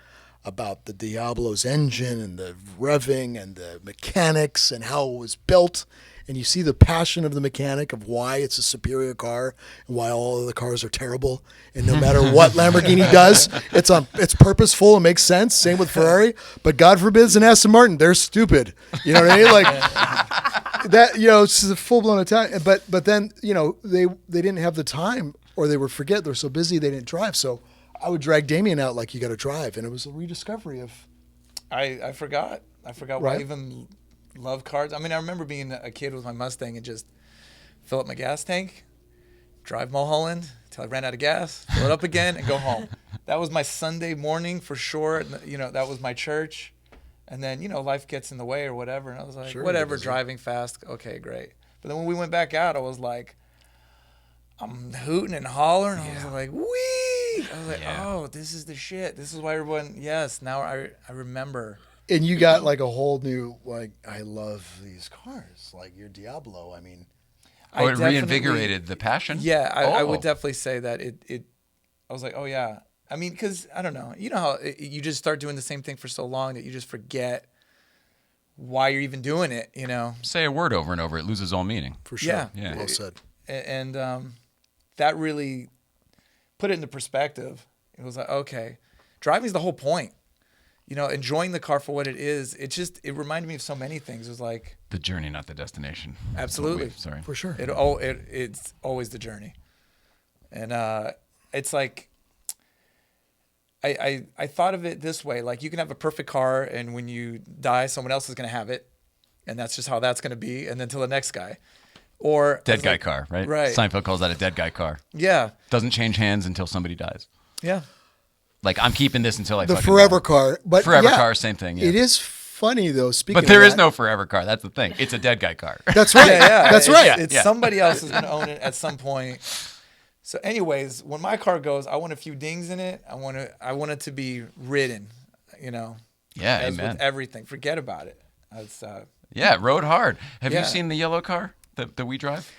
about the Diablo's engine and the revving and the mechanics and how it was built, and you see the passion of the mechanic of why it's a superior car and why all of the cars are terrible, and no matter what Lamborghini does, it's purposeful and makes sense. Same with Ferrari, but God forbid it's an Aston Martin, they're stupid. You know what I mean? Like that. You know, it's a full blown Italian. But then they didn't have the time, or they would forget. They're so busy they didn't drive. So I would drag Damien out like, you got to drive, and it was a rediscovery of. I forgot why Right. I even love cars. I mean, I remember being a kid with my Mustang and just fill up my gas tank, drive Mulholland until I ran out of gas, fill it up again, and go home. That was my Sunday morning for sure. You know, that was my church. And then, life gets in the way or whatever. And I was like, Sure, whatever, it does. driving fast. Okay, great. But then when we went back out, I was like, I'm hooting and hollering. I was like, wee. I was like, oh, this is the shit. This is why everyone, yes, now I remember. And you got like a whole new, like, I love these cars. Like your Diablo. I mean, Oh, I it definitely- reinvigorated the passion? Yeah, I would Oh. definitely say that it. I was like, oh yeah. I mean, because I don't know. You know how you just start doing the same thing for so long that you just forget why you're even doing it. You know. Say a word over and over, it loses all meaning. for sure. Yeah. Yeah. Well said. And that really put it into perspective. It was like, okay, driving's the whole point. Enjoying the car for what it is. It reminded me of so many things. It was like, The journey, not the destination. Absolutely. Sorry. For sure. it's always the journey. And it's like, I thought of it this way. Like, you can have a perfect car, and when you die, someone else is going to have it. And that's just how that's going to be. And then till the next guy. Or Dead guy car, right? Right. Seinfeld calls that a dead guy car. Yeah. Doesn't change hands until somebody dies. Yeah. Like, I'm keeping this until I The fucking forever die. car. But Forever yeah, car, same thing. Yeah. It is funny though. Speaking But there of is that, no forever car. That's the thing. It's a dead guy car. That's right. Yeah. That's It's- right. It's Yeah. somebody else is going to own it at some point. So anyways, when my car goes, I want a few dings in it. I want it to be ridden, Yeah, as amen. with everything. Forget about it. It's, Yeah, rode hard. Have Yeah. you seen the yellow car that we drive?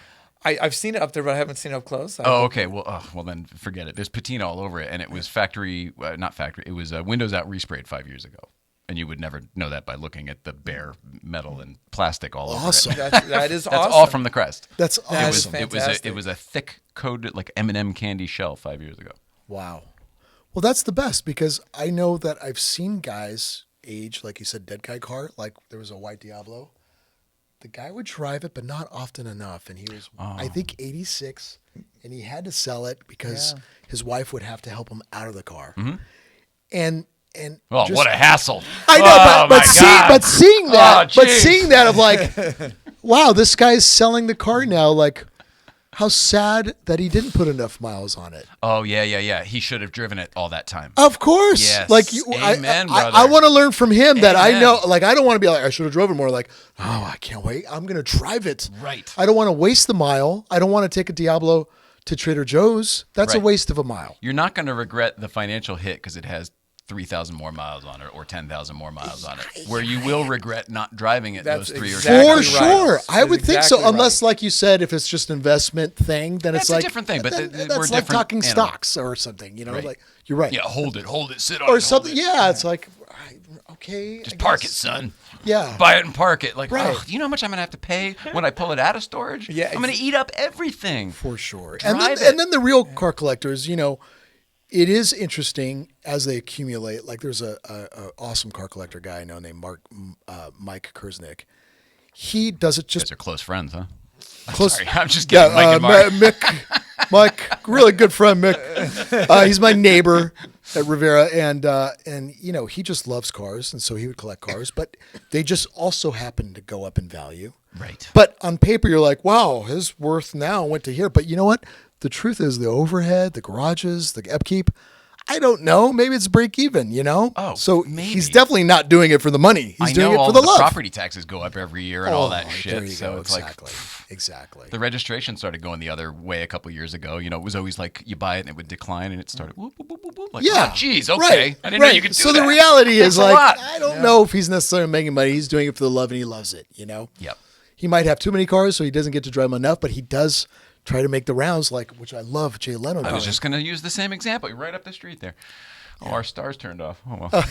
I've seen it up there, but I haven't seen it up close. Oh, okay. Well, then forget it. There's patina all over it, and it was not factory. It was windows out resprayed 5 years ago, and you would never know that by looking at the bare metal and plastic all Awesome. over it. that is That's awesome. all from the crest. That's That is awesome. fantastic. It was a thick coated like M&M candy shell 5 years ago. Wow. Well, that's the best because I know that I've seen guys age, like you said, dead guy car. Like there was a white Diablo. The guy would drive it, but not often enough. And he was, I think, 86, and he had to sell it because his wife would have to help him out of the car. Mm-hmm. And Oh, just, what a hassle! I know, Oh, my God. but seeing that, Oh, but geez. seeing that of like, wow, this guy's selling the car now. Like, how sad that he didn't put enough miles on it. Oh yeah. He should have driven it all that time. Of course. Yes. Like Amen, I brother. want to learn from him that I Amen. know. Like I don't want to be like I should have driven more. Like I can't wait. I'm gonna drive it. Right. I don't want to waste the mile. I don't want to take a Diablo to Trader Joe's. That's a Right. waste of a mile. You're not going to regret the financial hit because it has 3,000 more miles on it or 10,000 more miles on it. Where you will regret not driving it That's those 3 or exactly 4 For years. sure. I That's would think so. exactly Unless, right. like you said, if it's just an investment thing, then That's it's a like different thing, but then- we're that's like different talking animal. stocks or something. You know, Right. like you're right. Yeah, hold it, sit on it. Or hold something. it. Yeah, it's like okay. Just I park it, guess. son. Yeah. Buy it and park it. Like, Right. oh, do you know how much I'm going to have to pay when I pull it out of storage? Yeah, I'm going to eat up everything. For sure. Drive And it. then the real car collectors, you know, it is interesting as they accumulate. Like there's a awesome car collector guy I know named Mike Kersnick. He does it You just guys are close friends, huh? close. Sorry, I'm just kidding. Mike and Mark. Mike, really good friend, Mick. He's my neighbor at Rivera, and you know he just loves cars, and so he would collect cars, but they just also happen to go up in value. Right. But on paper, you're like, wow, his worth now went to here. But you know what? The truth is the overhead, the garages, the upkeep, I don't know. Maybe it's break even, you know? Oh, so maybe. he's definitely not doing it for the money. He's I doing know it all for the love. property taxes go up every year and all that There shit. you So go. it's Exactly. like Exactly. the registration started going the other way a couple years ago. You know, it was always like you buy it and it would decline, and it started whoop, whoop, whoop, whoop, whoop. Like, Yeah. oh, geez, okay. Right. I didn't know right. you could do so that. the reality is That's a like, lot. I don't know if he's necessarily making money. He's doing it for the love and he loves it, you know? Yep. He might have too many cars, so he doesn't get to drive them enough, but he does try to make the rounds, like which I love Jay Leno doing. I was just going to use the same example. You're right up the street there. Oh, our stars turned off. Oh, well.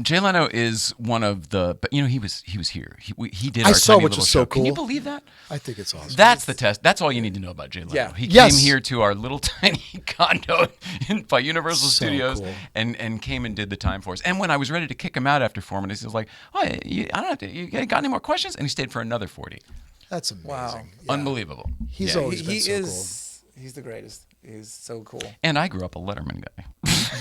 Jay Leno is one of the, but you know, he was here. He did I our saw, tiny which little is show. so Can you cool. believe that? I think it's awesome. That's the test. That's all you need to know about Jay Leno. Yeah. He Yes. came here to our little tiny condo by Universal So Studios cool. and came and did the time for us. And when I was ready to kick him out after 4 minutes, he was like, "Oh, I don't have to. You got any more questions?" And he stayed for another 40. That's amazing. Wow. Yeah. Unbelievable. He's Yeah. always been He so is. He's the greatest. He's so cool. And I grew up a Letterman guy.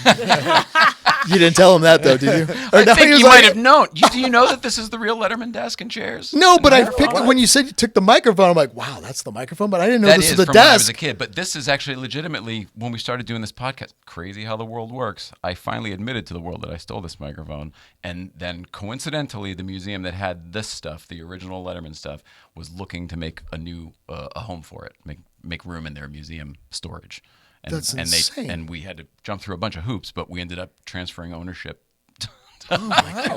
cool. You didn't tell him that though, did you? Or I no, think he was you like- might have known. Do you know that this is the real Letterman desk and chairs? No, but I Microphone? picked when you said you took the microphone. I'm like, wow, that's the microphone. But I didn't know That this is was the from when I was desk. a kid, but this is actually legitimately when we started doing this podcast. Crazy how the world works. I finally admitted to the world that I stole this microphone, and then coincidentally, the museum that had this stuff, the original Letterman stuff, was looking to make a new a home for it, make room in their museum storage. And, That's and insane. And we had to jump through a bunch of hoops, but we ended up transferring ownership. Wow,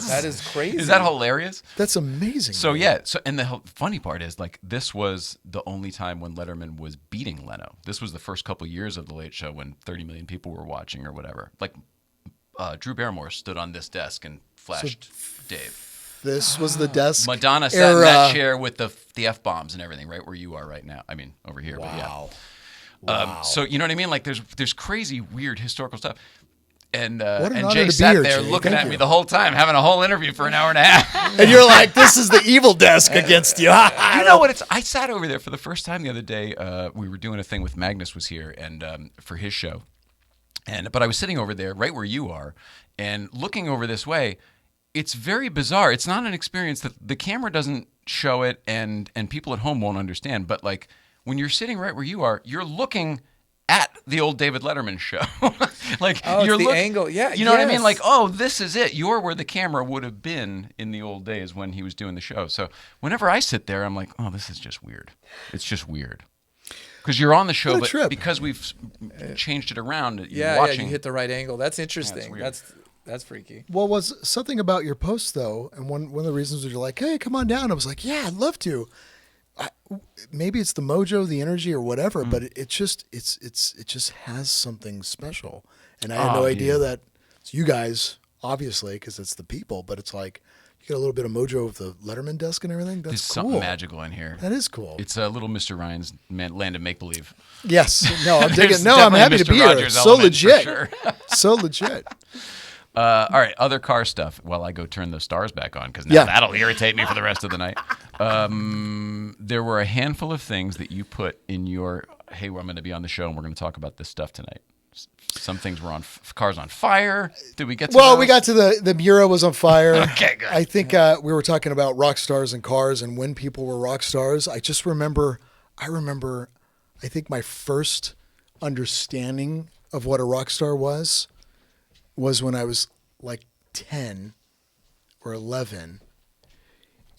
that is crazy. Is that hilarious? That's amazing. So man. yeah, and the funny part is like this was the only time when Letterman was beating Leno. This was the first couple years of the Late Show when 30 million people were watching or whatever. Like Drew Barrymore stood on this desk and flashed Dave. This was the desk. Madonna sat in that era. chair with the F-bombs and everything, right where you are right now. I mean, over here. Wow. But yeah. So you know what I mean? Like there's crazy, weird historical stuff. And What an and honor Jay to be sat here, there Jay. looking Thank at me you. the whole time, having a whole interview for an hour and a half. And you're like, this is the evil desk against you. You know what? I sat over there for the first time the other day. We were doing a thing with Magnus was here and for his show, but I was sitting over there right where you are, and looking over this way. It's very bizarre. It's not an experience that the camera doesn't show it, and people at home won't understand. But like when you're sitting right where you are, you're looking at the old David Letterman show. Like Oh, you're it's the angle. Yeah, you know what I mean? yes. Like, oh, this is it. You're where the camera would have been in the old days when he was doing the show. So whenever I sit there, I'm like, oh, this is just weird. It's just weird. Because you're on the show, What a but trip. because we've changed it around, you're Yeah, watching. you hit the right angle. That's interesting. weird. That's freaky. Well, was something about your post though, and one of the reasons was you're like, hey, come on down. I was like, yeah, I'd love to. Maybe it's the mojo, the energy, or whatever, but it just has something special. And I had no idea that it's you guys, obviously, because it's the people. But it's like You got a little bit of mojo of the Letterman desk and everything. That's There's cool. something magical in here. That is cool. It's a little Mr. Ryan's land of make believe. Yes. No, I'm digging. There's No, I'm happy to definitely be a Mr. here. Rogers So element for legit. sure. So legit. All right, other car stuff. While I go turn those stars back on, because now Yeah. that'll irritate me for the rest of the night. There were a handful of things that you put in your, hey, I'm going to be on the show and we're going to talk about this stuff tonight. Some things were on cars on fire. Did we get to Well, those? we got to the Miura was on fire. Okay, good. I think we were talking about rock stars and cars and when people were rock stars. I remember, I think my first understanding of what a rock star was when I was like 10 or 11.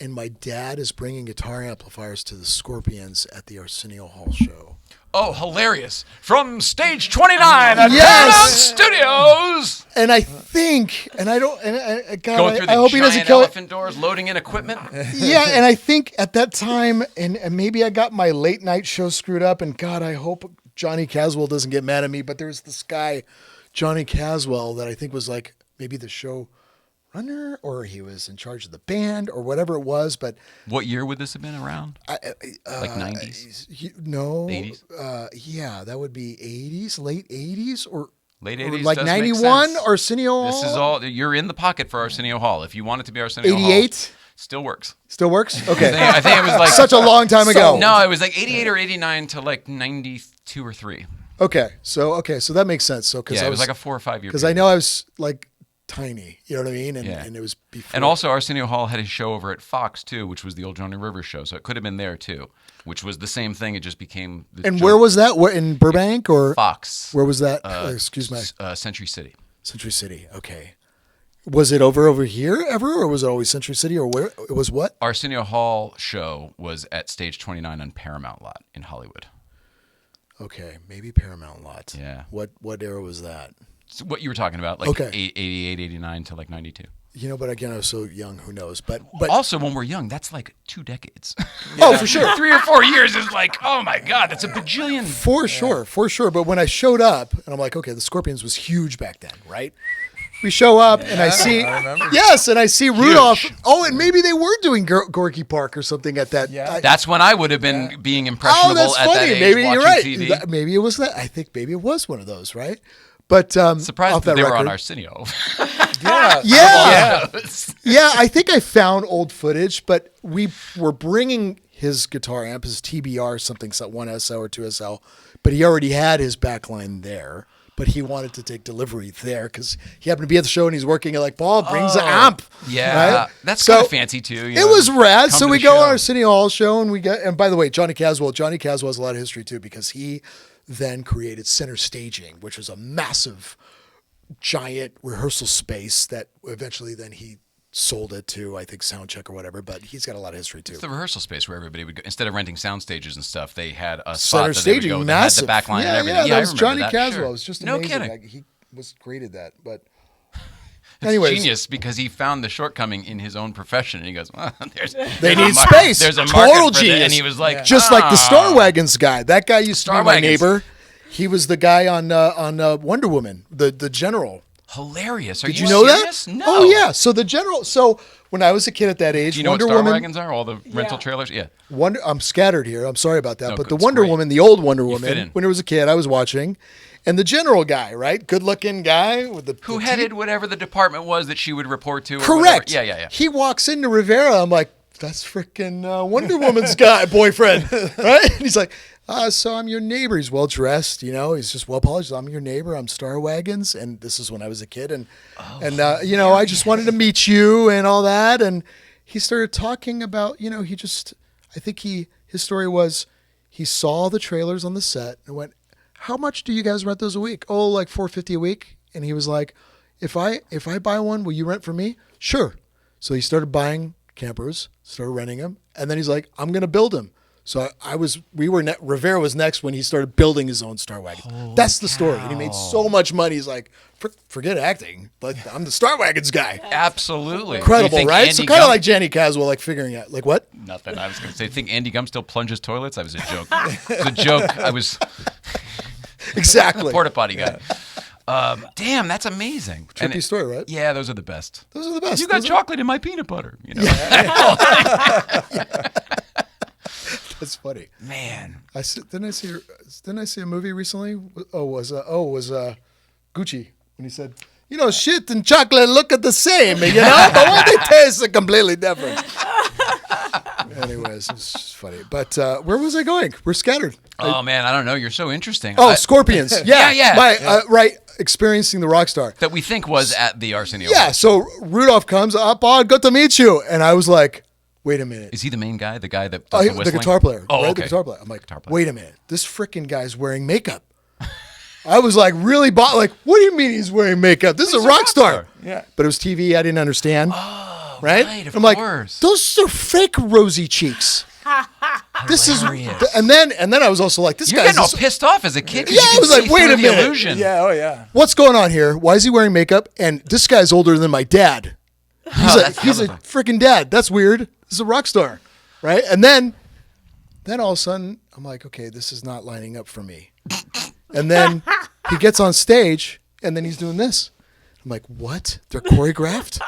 And my dad is bringing guitar amplifiers to the Scorpions at the Arsenio Hall show. Oh, hilarious. From stage 29 at Yes! Paramount Studios. And I think, and I don't, and God, Going through I the hope he doesn't giant kill it. elephant doors, loading in equipment. Yeah, and I think at that time, and maybe I got my late night show screwed up, and God, I hope Johnny Caswell doesn't get mad at me, but there was this guy, Johnny Caswell, that I think was like maybe the show runner, or he was in charge of the band, or whatever it was, but What year would this have been around? Like 90s? No. 80s? Yeah, that would be 80s, late 80s, or Late or 80s like does make 91, sense. Arsenio This is Hall? all, you're in the pocket for Arsenio Hall. If you want it to be Arsenio Hall. 88? Still works. Still works? Okay. I think it was like Such a long time ago. No, it was like 88 or 89 to like 92 or 3. Okay, so that makes sense. So Yeah, it was like a 4 or 5 year. because I know I was like tiny, you know what I mean, and it was before. And also Arsenio Hall had his show over at Fox too, which was the old Johnny Rivers show. So it could have been there too, which was the same thing. It just became. And where was that? Where in Burbank or Fox? Where was that? Excuse me, Century City. Century City. Okay. Was it over here ever, or was it always Century City, or where it was? What? Arsenio Hall show was at Stage 29 on Paramount Lot in Hollywood. Okay, maybe Paramount Lot. Yeah. What era was that? So what you were talking about, like Okay. 88, 89 to like 92. You know, but again, I was so young. Who knows? But Also, when we're young, that's like 2 decades. oh, for sure. 3 or 4 years is like, oh my God, that's a bajillion. For sure. But when I showed up, and I'm like, okay, the Scorpions was huge back then, right? We show up, and I see, yes, and I see Rudolph. Oh, and maybe they were doing Gorky Park or something at that. Yeah. That's when I would have been being Oh, impressionable that's at funny. that age Maybe watching you're right. TV. Maybe it was that. I think maybe it was one of those, right? But Surprised off that they were on record- Arsenio. Yeah. Yeah. Yeah, I think I found old footage, but we were bringing his guitar amp, his TBR, something, 1SL or 2SL, but he already had his backline there, but he wanted to take delivery there because he happened to be at the show and he's working at like, Paul, brings the amp. Yeah, Right? that's So, kind of fancy too. you It know, was rad. come So to we the go show. on our City Hall show and we get, and by the way, Johnny Caswell has a lot of history too because he then created Center Staging, which was a massive, giant rehearsal space that eventually then he sold it to, I think, Soundcheck or whatever, but he's got a lot of history too. It's the rehearsal space where everybody would go. Instead of renting sound stages and stuff, they had a spot Center that they would Staging, go massive. that had the backline and everything. Yeah, I that was remember Johnny that, Caswell. sure. It was just no amazing. kidding. Like, he created that, but It's anyways. genius because he found the shortcoming in his own profession, and he goes, well, They there's need a mar- space. There's a Total market for that. genius. And he was like, Just like the Star "Ah." Wagons guy. That guy used to be Star my Wagons. neighbor. He was the guy on Wonder Woman, the general. Hilarious. Are Did you you know serious? that? No. Oh yeah. So the general. So when I was a kid at that age, Do you know Wonder what Star Woman. Wagons are? All the rental trailers? Yeah. I'm scattered here. I'm sorry about that. No, But the it's Wonder great. Woman, the old Wonder You fit Woman, in. when I was a kid, I was watching, and the general guy, right, good-looking guy with the Who the headed whatever the department was that she would report to? Or Correct. whatever. Yeah. He walks into Rivera. I'm like, that's freaking Wonder Woman's guy, boyfriend, right? And he's like, so I'm your neighbor. He's well dressed, you know. He's just well polished. I'm your neighbor. I'm Star Wagons, and this is when I was a kid, and you know, I just wanted to meet you and all that. And he started talking about, you know, I think his story was he saw the trailers on the set and went, how much do you guys rent those a week? Oh, like $450 a week. And he was like, if I buy one, will you rent for me? Sure. So he started buying campers, started renting them, and then he's like, I'm gonna build them. So Rivera was next when he started building his own Star Wagon. That's the story. And he made so much money. He's like, forget acting. Like, I'm the Star Wagons guy. Absolutely. You Incredible, think right? Andy So kind of Gump- like Johnny Caswell, like figuring out, like what? Nothing. I was going to say, think Andy Gump still plunges toilets? That was a joke. It was a joke. I was Exactly. porta potty guy. Damn, that's amazing. Trippy story, right? Yeah, those are the best. Those are the best. You got Those chocolate in my peanut butter. You know? That's funny. Man. Didn't I see a movie recently? It was Gucci when he said, shit and chocolate look at the same, but when they taste are completely different. Anyways, it's just funny. But where was I going? We're scattered. Oh man, I don't know. You're so interesting. Scorpions. Yeah. Right. Experiencing the rock star. That we think was at the Arsenio. Yeah. So Rudolph comes up. Oh, good to meet you. And I was like, wait a minute. Is he the main guy? The guy that does the whistling? The guitar player. Oh, right? okay. The guitar player. I'm like, wait a minute. This freaking guy's wearing makeup. I was like, really? Like, what do you mean he's wearing makeup? This is a rock star. Yeah. But it was TV. I didn't understand. Oh, right? Of I'm like, course. those are fake rosy cheeks. This is, and then I was also like, this You're guy's getting all pissed off as a kid. Yeah, I was like, wait a minute. Illusion. Yeah, oh yeah. What's going on here? Why is he wearing makeup? And this guy's older than my dad. He's a freaking dad. That's weird. This is a rock star, right? And then all of a sudden, I'm like, okay, this is not lining up for me. And then he gets on stage, and then he's doing this. I'm like, what? They're choreographed?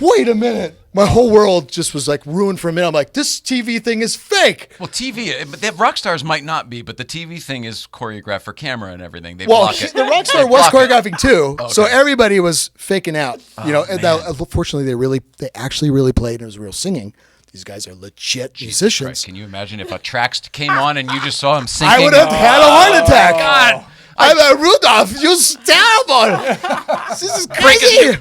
Wait a minute. My whole world just was like ruined for a minute. I'm like, this TV thing is fake. Well, but the rock stars might not be, but the TV thing is choreographed for camera and everything. They block it. The rock star was choreographing too, Okay. so everybody was faking out. And man. Fortunately, they actually really played, and it was real singing. These guys are legit musicians. Right. Can you imagine if a Trax came on and you just saw him singing? I would have had a heart attack. God. I'm a Rudolph. You're terrible. This is crazy.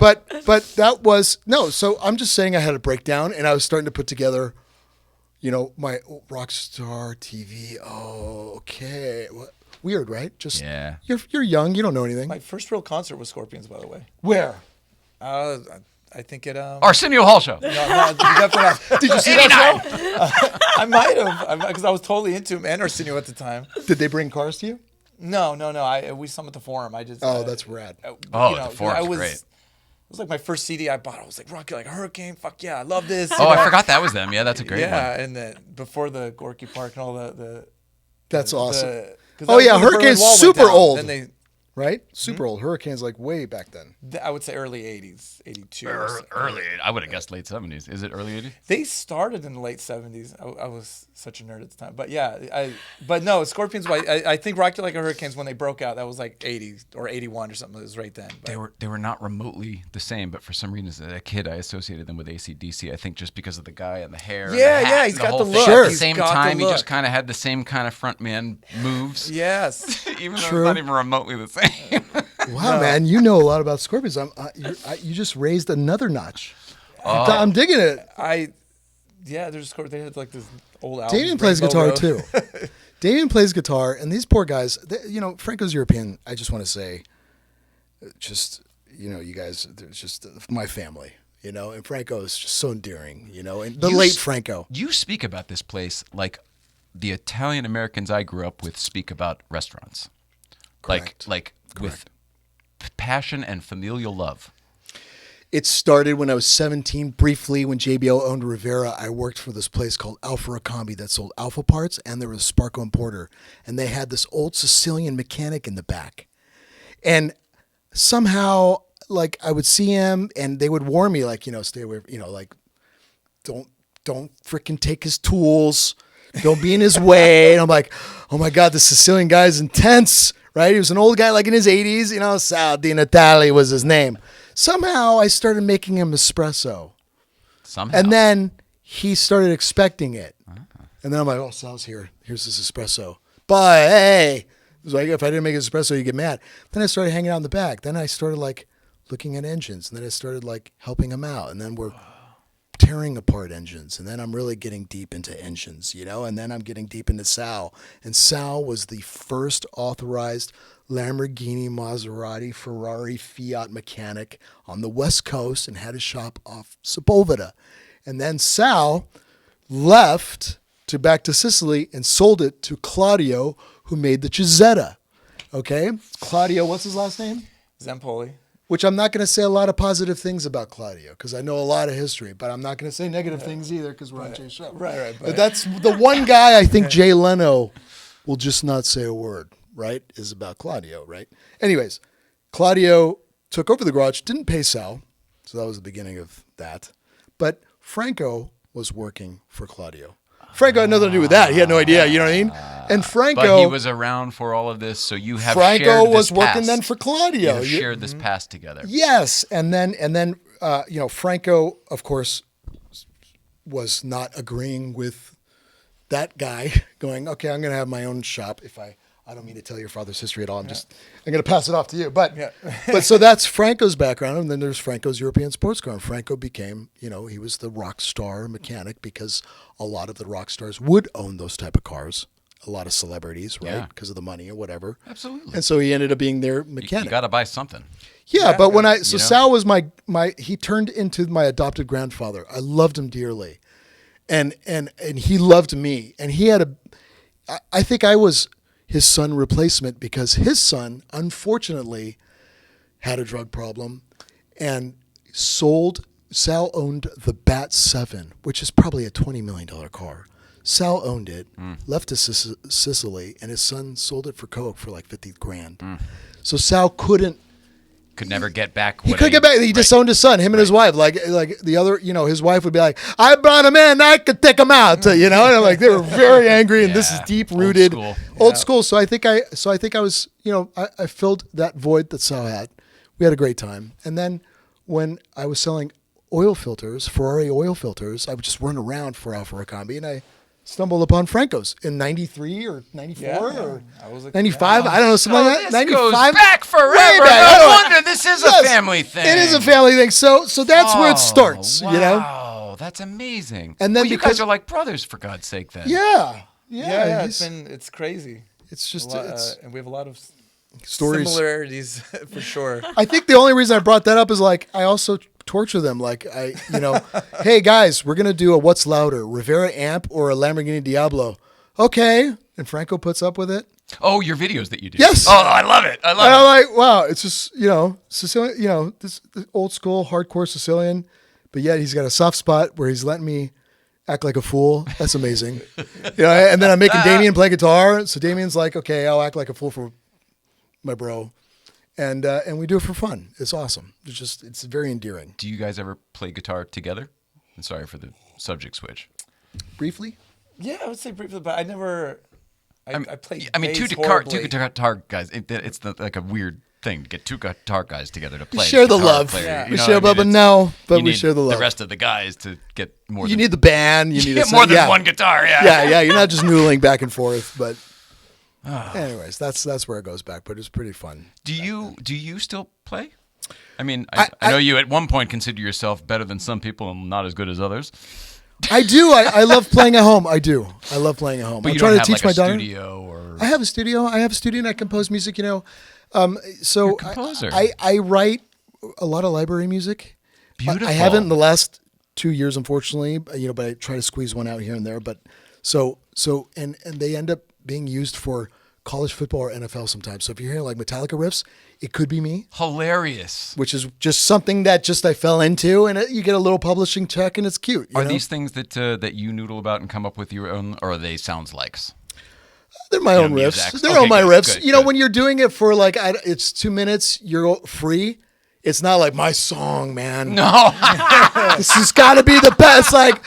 But that was no. So I'm just saying I had a breakdown, and I was starting to put together, my rock star TV. Oh, okay. Weird, right? Just Yeah. You're young. You don't know anything. My first real concert was Scorpions, by the way. Where? I think it. Arsenio Hall Show. No, definitely not. Did you see that show? I might have, because I was totally into him and Arsenio at the time. Did they bring cars to you? No. We saw him at the Forum. I just. That's rad. The Forum's great. It was like my first CD I bought. I was like, Rocky, like Hurricane. Fuck yeah, I love this. Oh, I forgot that was them. Yeah, that's a great one. Yeah, and before the Gorky Park and all the. That's awesome. 'cause Oh yeah, when the Berlin Hurricane's Wall went super down, old. Then they. Right? Super old. Hurricane's like way back then. I would say early 80s, 82. Early. I would have guessed late 70s. Is it early 80s? They started in the late 70s. I was such a nerd at the time. But yeah, but no, Scorpions, I think Rock You Like a Hurricane's when they broke out, that was like 80 or 81 or something. It was right then. But. They were not remotely the same, but for some reason as a kid I associated them with AC/DC. I think just because of the guy and the hair. Yeah, and the hat he's and got whole the thing. look. Sure. At the He's same got the time, he just look. kind of had the same kind of frontman moves. Yes. Even though True. it's not even remotely the same. Wow, man, you know a lot about Scorpions. You just raised another notch. I'm digging it. There's they had like this old album. Damien plays guitar too. Damien plays guitar, and these poor guys. Franco's European. I just want to say, you guys, it's just my family. And Franco is just so endearing. And the late Franco. You speak about this place like the Italian Americans I grew up with speak about restaurants. Correct. Like with passion and familial love. It started when I was 17. Briefly, when JBL owned Rivera, I worked for this place called Alfa Ricambi that sold Alfa parts, and there was a Sparco and Porter, and they had this old Sicilian mechanic in the back. And somehow, like, I would see him, and they would warn me, like, stay away, like, don't freaking take his tools. Don't be in his way. And I'm like, oh my God, the Sicilian guy is intense, right? He was an old guy, like in his 80s, Sal Di Natale was his name. Somehow I started making him espresso. Somehow. And then he started expecting it. And then I'm like, oh, Sal's here. Here's his espresso. But hey, it was like, if I didn't make an espresso, you get mad. Then I started hanging out in the back. Then I started like looking at engines. And then I started like helping him out. And then we're tearing apart engines, and then I'm really getting deep into engines, and then I'm getting deep into Sal. And Sal was the first authorized Lamborghini, Maserati, Ferrari, Fiat mechanic on the West Coast and had a shop off Sepulveda. And then Sal left back to Sicily and sold it to Claudio, who made the Chizzetta. Okay? Claudio, what's his last name? Zampoli. Which I'm not going to say a lot of positive things about Claudio because I know a lot of history, but I'm not going to say negative things either because we're on Jay's show. Right. But that's the one guy I think Jay Leno will just not say a word, right? Is about Claudio, right? Anyways, Claudio took over the garage, didn't pay Sal, so that was the beginning of that. But Franco was working for Claudio. Franco had nothing to do with that. He had no idea, you know what I mean? And Franco... But he was around for all of this, so you have Franco shared this was working past. then for Claudio. You have shared this past together. Yes, and then Franco, of course, was not agreeing with that guy going, okay, I'm going to have my own shop. I don't mean to tell your father's history at all. I'm going to pass it off to you. But but so that's Franco's background, and then there's Franco's European sports car. And Franco became, he was the rock star mechanic because a lot of the rock stars would own those type of cars. A lot of celebrities, right? Yeah. Because of the money or whatever. Absolutely. And so he ended up being their mechanic. You got to buy something. Yeah, but when Sal was he turned into my adopted grandfather. I loved him dearly. And he loved me. And he had I think I was his son replacement because his son, unfortunately, had a drug problem and Sal owned the Bat 7, which is probably a $20 million car. Sal owned it, left to Sicily, and his son sold it for coke for like $50,000. So Sal could never get back. He couldn't get back. He disowned his son, him and his wife. Like the other, his wife would be like, "I brought him in, I could take him out," And I'm like, they were very angry, and this is deep rooted, old school. So I think I was, I filled that void that Sal had. We had a great time, and then when I was selling oil filters, Ferrari oil filters, I would just run around for Alfa Ricambi, and I stumbled upon Franco's in 93 or 94 or 95. I don't know, something like that. 95. Goes back forever. Way back. No wonder this is a family thing. It is a family thing. So that's where it starts, Wow, that's amazing. And then you guys are like brothers, for God's sake, then. Yeah. It's crazy. It's just and we have a lot of stories, similarities for sure. I think the only reason I brought that up is I also torture them. Hey guys, we're gonna do a what's louder, Rivera amp or a Lamborghini Diablo? Okay, and Franco puts up with it. Oh, your videos that you do. Yes. Oh, I love it. I'm like, wow, it's just Sicilian, this old school hardcore Sicilian, but yet he's got a soft spot where he's letting me act like a fool. That's amazing. And then I'm making Damien play guitar, so Damien's like, okay, I'll act like a fool for my bro. And we do it for fun. It's awesome. It's very endearing. Do you guys ever play guitar together? I'm sorry for the subject switch. Briefly? Yeah, I would say briefly, but I never. I played. Two guitar guys. It's like a weird thing to get two guitar guys together to play. We share the guitar love. player, Yeah. We share love, but we share the love. The rest of the guys to get more. You need the band. You need more than one guitar. Yeah. You're not just noodling back and forth, but. Anyways, that's where it goes back, but it's pretty fun. Do you still play? I mean, I know you at one point consider yourself better than some people and not as good as others. I do. I love playing at home. I do. I love playing at home. But I'm you trying don't to have teach like my a daughter. studio or. I have a studio. And I compose music. So You're a composer. I write a lot of library music. Beautiful. I haven't in the last 2 years, unfortunately. But I try to squeeze one out here and there. But and they end up being used for college football or NFL sometimes. So if you're hearing like Metallica riffs, it could be me. Hilarious. Which is just something that I fell into, and you get a little publishing check, and it's cute. Are these things that you noodle about and come up with your own, or are they sounds likes? They're my own music. riffs. They're Okay, all my good, riffs. good. When you're doing it for it's 2 minutes, you're free. It's not like my song, man. No. This has got to be the best. Like,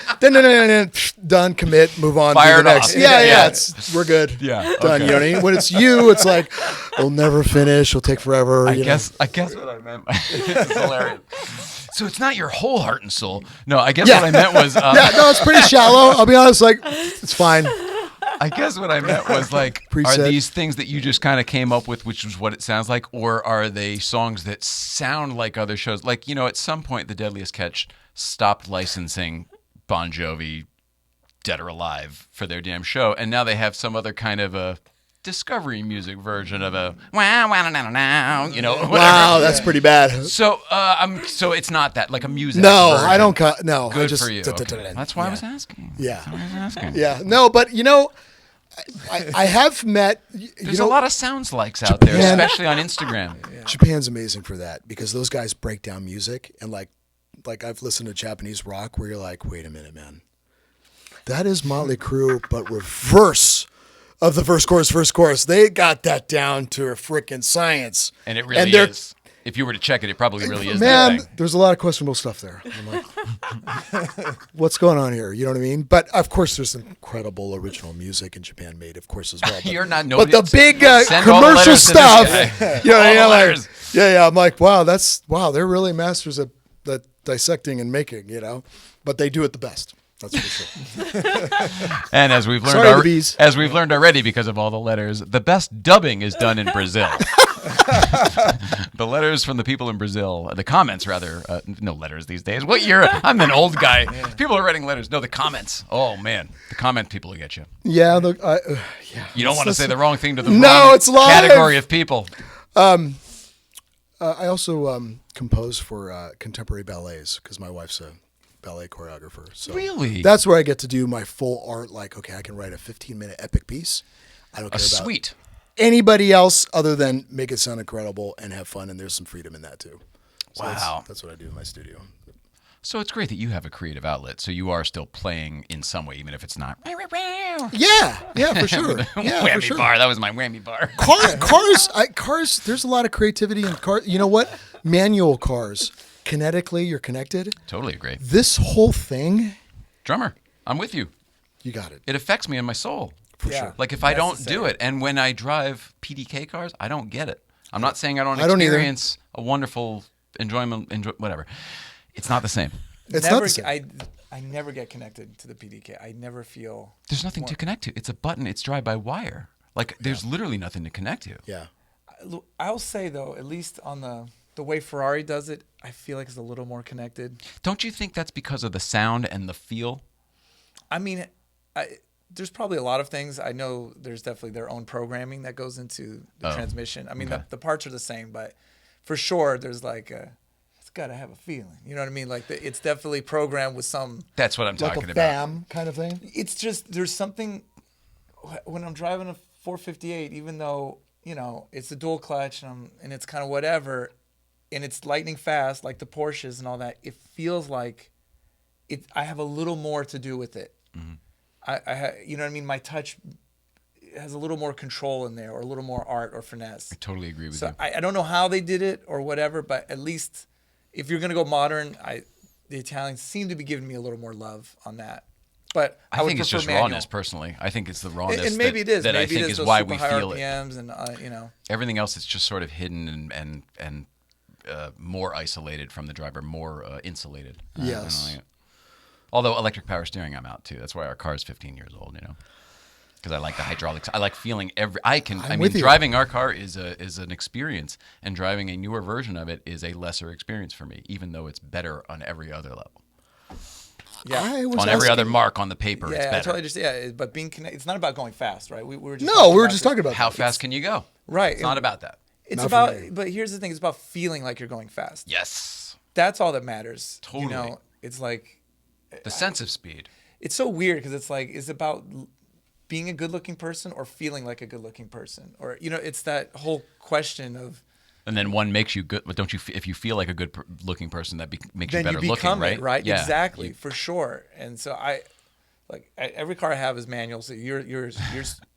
done, commit, move on. Fire do the it next. off. Yeah. We're good. Yeah, Done. okay. You know what I mean? When it's you, it's like, we'll never finish. It'll take forever. I guess what I meant. This is hilarious. So it's not your whole heart and soul. No, I guess what I meant was. It's pretty shallow. I'll be honest. Like, it's fine. I guess what I meant was like, Preset. Are these things that you just kind of came up with, which is what it sounds like, or are they songs that sound like other shows? Like, at some point, The Deadliest Catch stopped licensing Bon Jovi, Dead or Alive, for their damn show, and now they have some other kind of a discovery music version of a wow, whatever. Wow, that's pretty bad. So, so it's not that like a music. No, version. I don't. No, Good I just, for you. Okay. That's why I was asking. Yeah. That's why I was asking. Yeah. No, but I have met. There's a lot of sounds likes out there, Japan- especially on Instagram. Japan's amazing for that because those guys break down music and like I've listened to Japanese rock where you're like, wait a minute, man, that is Motley Crue, but reverse of the first chorus. They got that down to a freaking science. And it really they're- is. If you were to check it, it probably really is. Man, that thing. there's a lot of questionable stuff there. I'm like, what's going on here? You know what I mean? But of course, there's incredible original music in Japan made, of course, as well. But, You're not but the big Send all the commercial letters to this stuff, guy. you know, All the like, letters. yeah. I'm like, wow, they're really masters at dissecting and making, you know, but they do it the best. That's for sure. And as we've learned, Sorry, the bees. as we've learned already, because of all the letters, the best dubbing is done in Brazil. The letters from the people in Brazil, the comments rather, no letters these days. What year? I'm an old guy. People are writing letters. No, the comments. Oh man, the comment people will get you. Yeah, yeah. You don't want to say the wrong thing to the No, wrong it's live. category of people. I also compose for contemporary ballets because my wife's a ballet choreographer. So Really? that's where I get to do my full art. Like, okay, I can write a 15-minute epic piece. I don't care about Sweet. anybody else other than make it sound incredible and have fun. And there's some freedom in that too. So Wow. that's what I do in my studio. So it's great that you have a creative outlet. So you are still playing in some way, even if it's not. Yeah, for sure. Yeah, Whammy for sure. bar. That was my whammy bar. Cars. There's a lot of creativity in cars. You know what? Manual cars. Kinetically, you're connected. Totally agree. This whole thing, Drummer, I'm with you. you got it. It affects me in my soul. For Yeah. sure. Like if I don't Necessary. do it, and when I drive PDK cars, I don't get it. I'm not saying I don't I don't either. experience a wonderful enjoy whatever. It's not the same. It's never, not the same. I never get connected to the PDK. I never feel. There's nothing to connect to. It's a button. It's drive-by-wire. Like there's literally nothing to connect to. Yeah. I'll say though, at least on the way Ferrari does it, I feel like it's a little more connected. Don't you think that's because of the sound and the feel? I mean, there's probably a lot of things. I know there's definitely their own programming that goes into the transmission. I mean, okay. the parts are the same, but for sure, there's like it's got to have a feeling. You know what I mean? Like it's definitely programmed with some. That's what I'm Like talking a about. BAM kind of thing. It's just there's something when I'm driving a 458, even though you know it's a dual clutch and it's kind of whatever, and it's lightning fast like the Porsches and all that. It feels like I have a little more to do with it. Mm-hmm. You know what I mean? My touch has a little more control in there, or a little more art or finesse. I totally agree with So you. I don't know how they did it or whatever, but at least if you're gonna go modern, the Italians seem to be giving me a little more love on that. But I would think it's prefer just manual. rawness, personally. I think it's the rawness And maybe it is. that Maybe I think it is those why super we high feel it. RPMs and you know. Everything else is just sort of hidden and more isolated from the driver, more insulated. I Yes. don't like it. Although electric power steering, I'm out too. That's why our car is 15 years old. You know, because I like the hydraulics. I like feeling I mean, with you. driving our car is an experience, and driving a newer version of it is a lesser experience for me, even though it's better on every other level. Yeah. I was On every other asking- mark on the paper, it's Yeah, I better. totally just but being connected. It's not about going fast, right? We were just No, we were about just this. talking about How that. fast can you go? Right. It's not about that. It's Not for about. me. But here's the thing: it's about feeling like you're going fast. Yes. That's all that matters. Totally. You know, it's like The sense of speed. it's so weird because it's like it's about being a good-looking person or feeling like a good-looking person, or you know, it's that whole question of And then one makes you good, but don't you? If you feel like a good looking person, that makes you then better you become looking, right? it, right? Yeah. Exactly, for sure. And so every car I have is manual. So you're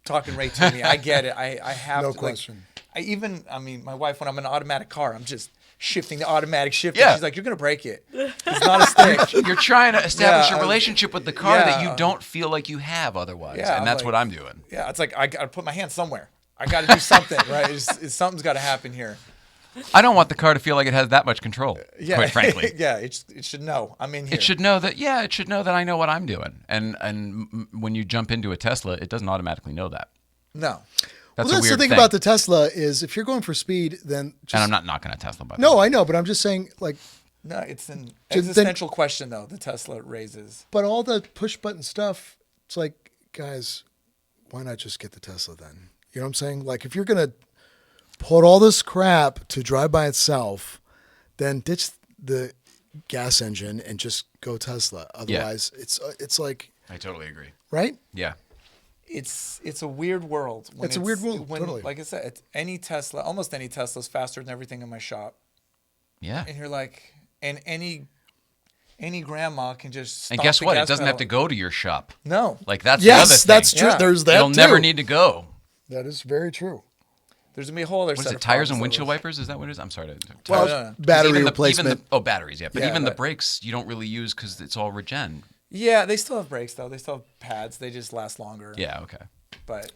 talking right to me. I get it. I have No to, question. I mean, my wife, when I'm in an automatic car, I'm just shifting the automatic shift. Yeah. She's like, "You're gonna break it. It's not a stick." You're trying to establish Yeah, a relationship with the car that you yeah. don't feel like you have otherwise, Yeah, and I'm that's like- what I'm doing. Yeah, it's like I gotta put my hand somewhere. I gotta do something, right? Something's got to happen here. I don't want the car to feel like it has that much control. Yeah, Quite frankly, yeah, it should know I'm in here. it should know that. Yeah, it should know that I know what I'm doing. And when you jump into a Tesla, it doesn't automatically know that. No, That's Well, a that's weird the thing about the Tesla is if you're going for speed, then just And I'm not knocking a Tesla, by the no, way. I know, but I'm just saying like, no, it's an then- existential question though. The Tesla raises. but all the push button stuff, it's like, guys, why not just get the Tesla then? You know what I'm saying? Like if you're gonna put all this crap to drive by itself, then ditch the gas engine and just go Tesla. Otherwise, it's like I totally agree. right. Yeah. It's a weird world. When It's a weird world, When, totally. Like I said, almost any Tesla is faster than everything in my shop. Yeah. And you're like, and any any grandma can just. And stomp guess the what? gas It doesn't have to pedal. go to your shop. No, Like that's the other Yes, thing. that's true. Yeah. There's that It'll too. never need to go. That is very true. there's gonna be a whole other What is set it? of Tires and problems windshield that was- wipers? Is that what it is? I'm sorry. Well, no, no. battery Even replacement. batteries, yeah. But Yeah, even the but- brakes you don't really use because it's all regen. Yeah, they still have brakes though. They still have pads. They just last longer. Yeah, okay. But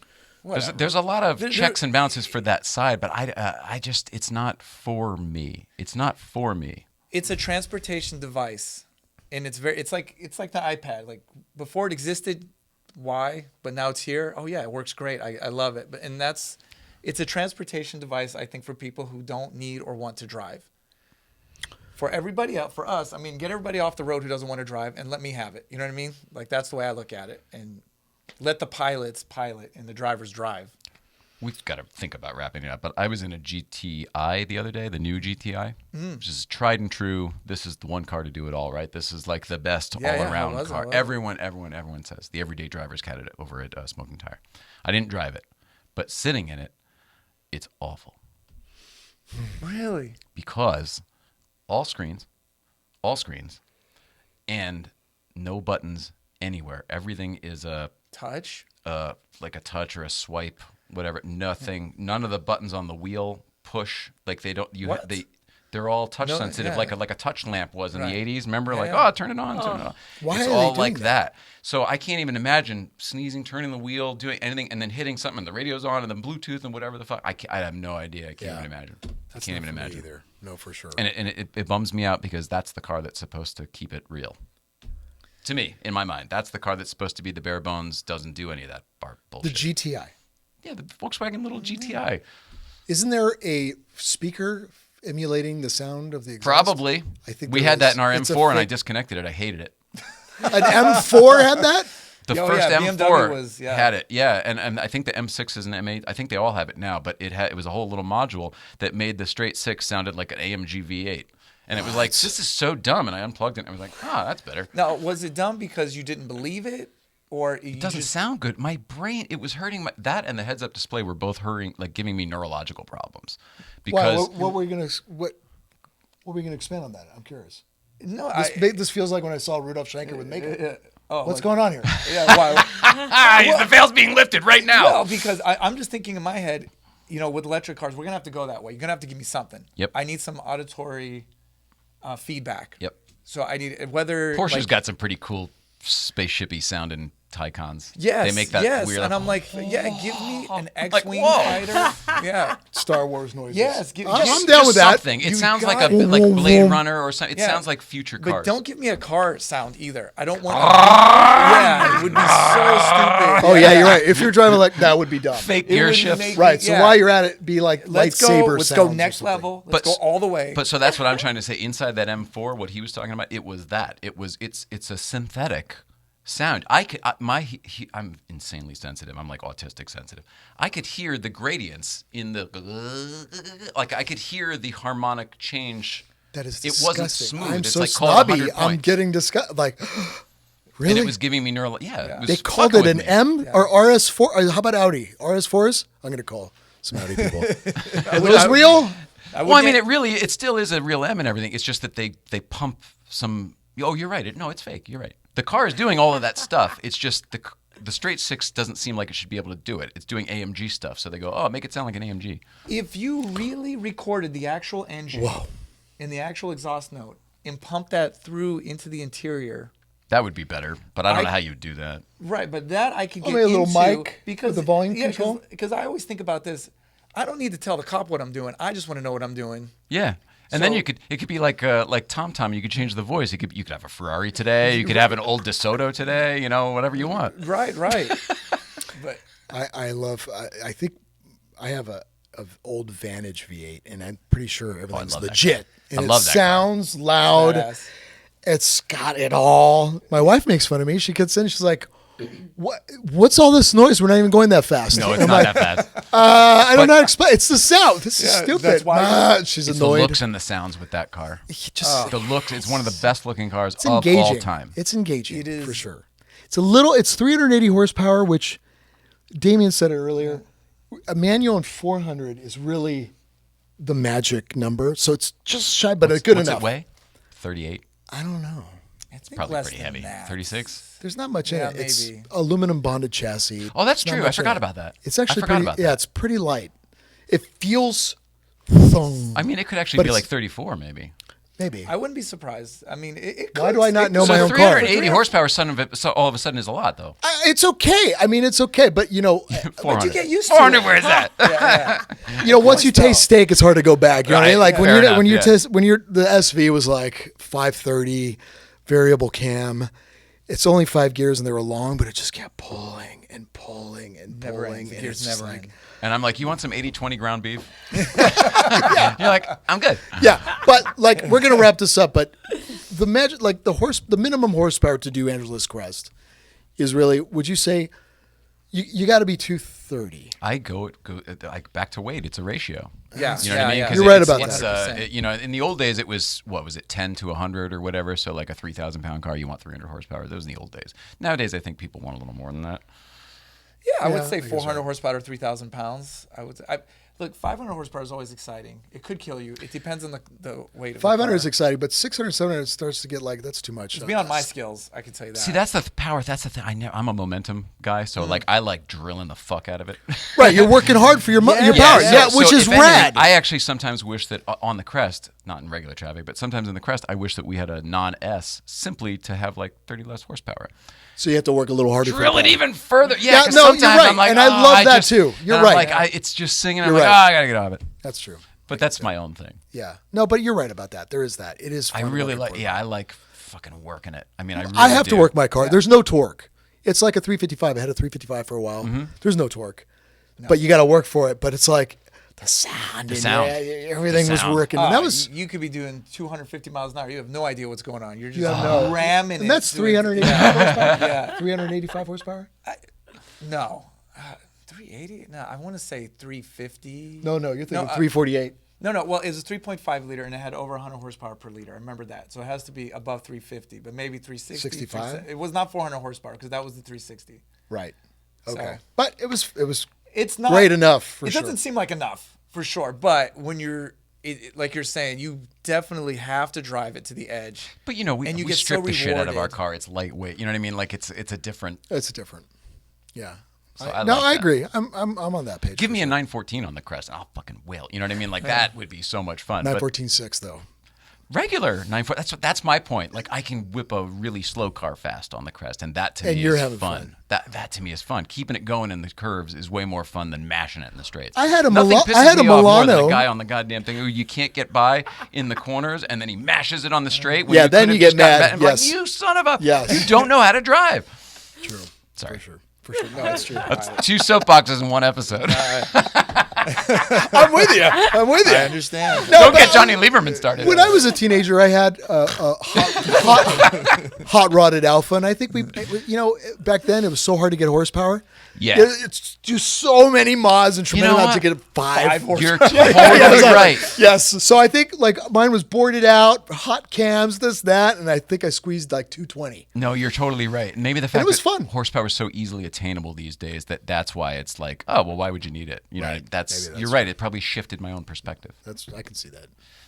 There's a lot of There- checks and balances for that side, but I just it's not for me. It's not for me. it's a transportation device, and it's like the iPad. Like before it existed, why? But now it's here. Oh yeah, it works great. I love it. But it's a transportation device. I think for people who don't need or want to drive. For everybody else, for us, I mean, get everybody off the road who doesn't want to drive, and let me have it. You know what I mean? Like that's the way I look at it, and let the pilots pilot and the drivers drive. We've got to think about wrapping it up. But I was in a GTI the other day, the new GTI, which is tried and true. This is the one car to do it all, right? This is like the best Yeah, yeah, all-around it was, car. it was. Everyone says. The everyday drivers had it over at Smoking Tire. I didn't drive it, but sitting in it, it's awful Really? because all screens, and no buttons anywhere. Everything is Touch? like a touch or a swipe, whatever. Nothing. None of the buttons on the wheel push. Like they don't. What? They're all touch No, sensitive, yeah. like a touch lamp was in Right. the '80s. Remember, Yeah, like yeah. oh, turn it on, turn it on. Why it's are they all doing like that? that. So I can't even imagine sneezing, turning the wheel, doing anything, and then hitting something, and the radio's on, and then Bluetooth and whatever the fuck. I have no idea. I can't even imagine. I can't even imagine. either. No, for sure. And it bums me out because that's the car that's supposed to keep it real. To me, in my mind, that's the car that's supposed to be the bare bones, doesn't do any of that the bullshit. GTI. Yeah, the Volkswagen little GTI. Isn't there a speaker emulating the sound of the exhaust? Probably. I think we there had that is. in our It's a M4 and I fake- disconnected it. I hated it. An M4 had that? The Oh, first yeah, M4 BMW was- yeah. had it. Yeah, and I think the M6s and M8, I think they all have it now, but it was a whole little module that made the straight 6 sounded like an AMG V8. And it was like, this is so dumb. And I unplugged it and I was like, that's better. Now, was it dumb because you didn't believe it, or It doesn't sound good. My brain, it was hurting. That and the heads-up display were both hurting, like giving me neurological problems. Why? Because What were you gonna expand on that? I'm curious. No, This feels like when I saw Rudolph Schenker with makeup. oh, What's going on here? Yeah, why? the veil's being lifted right now. Well, because I'm just thinking in my head, with electric cars, we're gonna have to go that way. You're gonna have to give me something. Yep. I need some auditory feedback. Yep. So I need whether Porsche's like, got some pretty cool spaceshipy sounding Taycans. Yes, they make that yes, weird. and I'm like, yeah, give me an Like, X-wing whoa. fighter. Yeah. Star Wars noises. Yes, I'm down with that. Something. It You sounds like got a it. like Blade Runner or something. It Yeah. sounds like future cars. But don't give me a car sound either. I don't want. Yeah, it would be so stupid. Oh yeah, you're right. If you're driving like that, would be dumb. fake It gear would shifts. make- Right. So Yeah. while you're at it, be like Let's go. lightsaber Let's sounds go or next something. level. Let's go all the way. But so that's what I'm trying to say. Inside that M4, what he was talking about, it was that. It's a synthetic sound. I'm insanely sensitive. I'm like autistic sensitive. I could hear the gradients in the like. I could hear the harmonic change. That is It disgusting. wasn't smooth. I'm It's so like called snobby. 100 I'm points. getting disgusted. Like, really? And it was giving me neural. Yeah. It was They called fucking it an with me. M or RS4. Or how about Audi? RS4s? I'm going to call some Audi people. Are those real? Well, I mean, it still is a real M and everything. It's just that they pump some. Oh, you're right. No, it's fake. You're right. The car is doing all of that stuff. It's just the straight 6 doesn't seem like it should be able to do it. It's doing AMG stuff. So they go, make it sound like an AMG. If you really recorded the actual engine and the actual exhaust note and pumped that through into the interior, That would be better, but I don't know how you would do that. right? But that I could get maybe a little into mic because with the volume control? Because I always think about this. I don't need to tell the cop what I'm doing. I just want to know what I'm doing. Yeah. And then So- it could be like TomTom. You could change the voice. You could have a Ferrari today. You could have an old DeSoto today. Whatever you want. Right. But I think I have a old Vantage V8, and I'm pretty sure everything's love that legit. And I it love that car. sounds loud. badass. It's got it all. My wife makes fun of me. She gets in, she's like, What's all this noise? We're not even going that fast. No, it's I'm not like, that fast. I don't know. It's the sound. This is Yeah, stupid. that's why- She's It's the annoyed. looks and the sounds with that car. Just, The looks. It's one of the best looking cars it's of engaging. all time. It's engaging. It is. for sure. It's 380 horsepower, which Damien said it earlier. A manual in 400 is really the magic number. So it's just shy, but it's good What's enough. it weigh? 38. I don't know. It's probably pretty heavy. 36. There's not much in Yeah, it. It's maybe. aluminum bonded chassis. Oh, that's Not true. I much in forgot it. about that. It's actually I forgot pretty. about Yeah, that. it's pretty light. It feels thong. I mean, it could actually But be it's- like 34, maybe. Maybe. I wouldn't be surprised. I mean, it Why could- do I not it know could- my So own car? 380 horsepower, so all of a sudden is a lot, though. It's okay. I mean, it's okay. But 400. you get used to 400. it. Where's that? once you taste steak, it's hard to go back. You know what I mean? Right, Like fair enough, yeah. when you're the SV was like 530 variable cam. It's only 5 gears and they were long, but it just kept pulling and pulling and Never pulling. ends. And Gears it's just never like, end. And I'm like, you want some 80-20 ground beef? You're like, I'm good. yeah, but like we're gonna wrap this up. But the magic, like the minimum horsepower to do Angeles Crest is really. Would you say you got to be 230? I go like back to weight. It's a ratio. Yeah, You know what I mean? 'Cause You're right it's- about it's, that. in the old days, it was, what was it, 10 to 100 or whatever? So like a 3,000-pound car, you want 300 horsepower. Those in the old days. Nowadays, I think people want a little more than that. Yeah, I would Yeah, say I guess 400 horsepower, 3,000 pounds. Look, 500 horsepower is always exciting. It could kill you. It depends on the weight of 500 the is car. exciting, but 600, 700 starts to get like that's too much. It's beyond my skills. I can tell you that. See, that's the power. That's the thing. I'm a momentum guy, so like I like drilling the fuck out of it. Right, you're working hard for your power. Yeah, so which is if anything, rad. I actually sometimes wish that on the Crest, not in regular traffic, but sometimes in the Crest, I wish that we had a non-S simply to have like 30 less horsepower. So you have to work a little harder. Drill for it your even further. Yeah, Yeah, 'cause no, you're sometimes right, I'm like, and I oh, love that just- too. You're and I'm right. like, it's just singing. I'm You're like, right. I gotta get off it. That's true. But that's my own thing. Yeah. No, but you're right about that. There is that. It is. I fun really working like. for it. Yeah, I like fucking working it. I mean, I really I have to do. work my car. There's no torque. It's like a 355. I had a 355 for a while. Mm-hmm. There's no torque, but you got to work for it. But it's like the sound. sound. Everything The was sound. working. And that was. you could be doing 250 miles an hour. You have no idea what's going on. You're just You have no- ramming it. And that's doing- 385 horsepower. Yeah. 385 horsepower. No. 380? No, I want to say 350. No, you're thinking No, 348. No. Well, it was a 3.5 liter and it had over 100 horsepower per liter. I remember that. So it has to be above 350, but maybe 360. 65? 370. It was not 400 horsepower because that was the 360. Right. Okay. So- But it was It's not great enough for It sure. doesn't seem like enough for sure, but when you're like you're saying, you definitely have to drive it to the edge. But you know, we And you we get so strip the shit out of our rewarded. car. It's lightweight. You know what I mean? Like it's a different. It's different. Yeah. So I I like that. agree. I'm on that page. Give for me a sure. 914 on the Crest, and I'll fucking wail. You know what I mean? Like that would be so much fun. But 914.6 though. regular 914. That's my point. Like I can whip a really slow car fast on the Crest, and that to And me you're is having fun. That to me is fun. Keeping it going in the curves is way more fun than mashing it in the straights. I had a Nothing Mila- pisses I had a me off more than Milano. a guy on the goddamn thing who you can't get by in the corners, and then he mashes it on the straight. When Yeah, you then could've you get just gotten mad. back. I'm like, Yes. you son of a. Yes. You don't know how to drive. True. Sorry. For sure. No, it's true. That's 2 soapboxes in one episode. I'm with you. I understand. Don't get Johnny Lieberman started. When I was a teenager, I had a hot rodded Alpha, and I think back then it was so hard to get horsepower. Yeah. It's just so many mods and tremendous know amounts to what? get 5 horsepower. You're totally Exactly. right. Yes. So I think like mine was boarded out, hot cams, this, that, and I think I squeezed like 220. No, you're totally right. And maybe the fact it was that fun. horsepower is so easily attainable these days that's why it's like, oh, well, why would you need it? You know, Right. Maybe that's you're right. It probably shifted my own perspective. I can see that.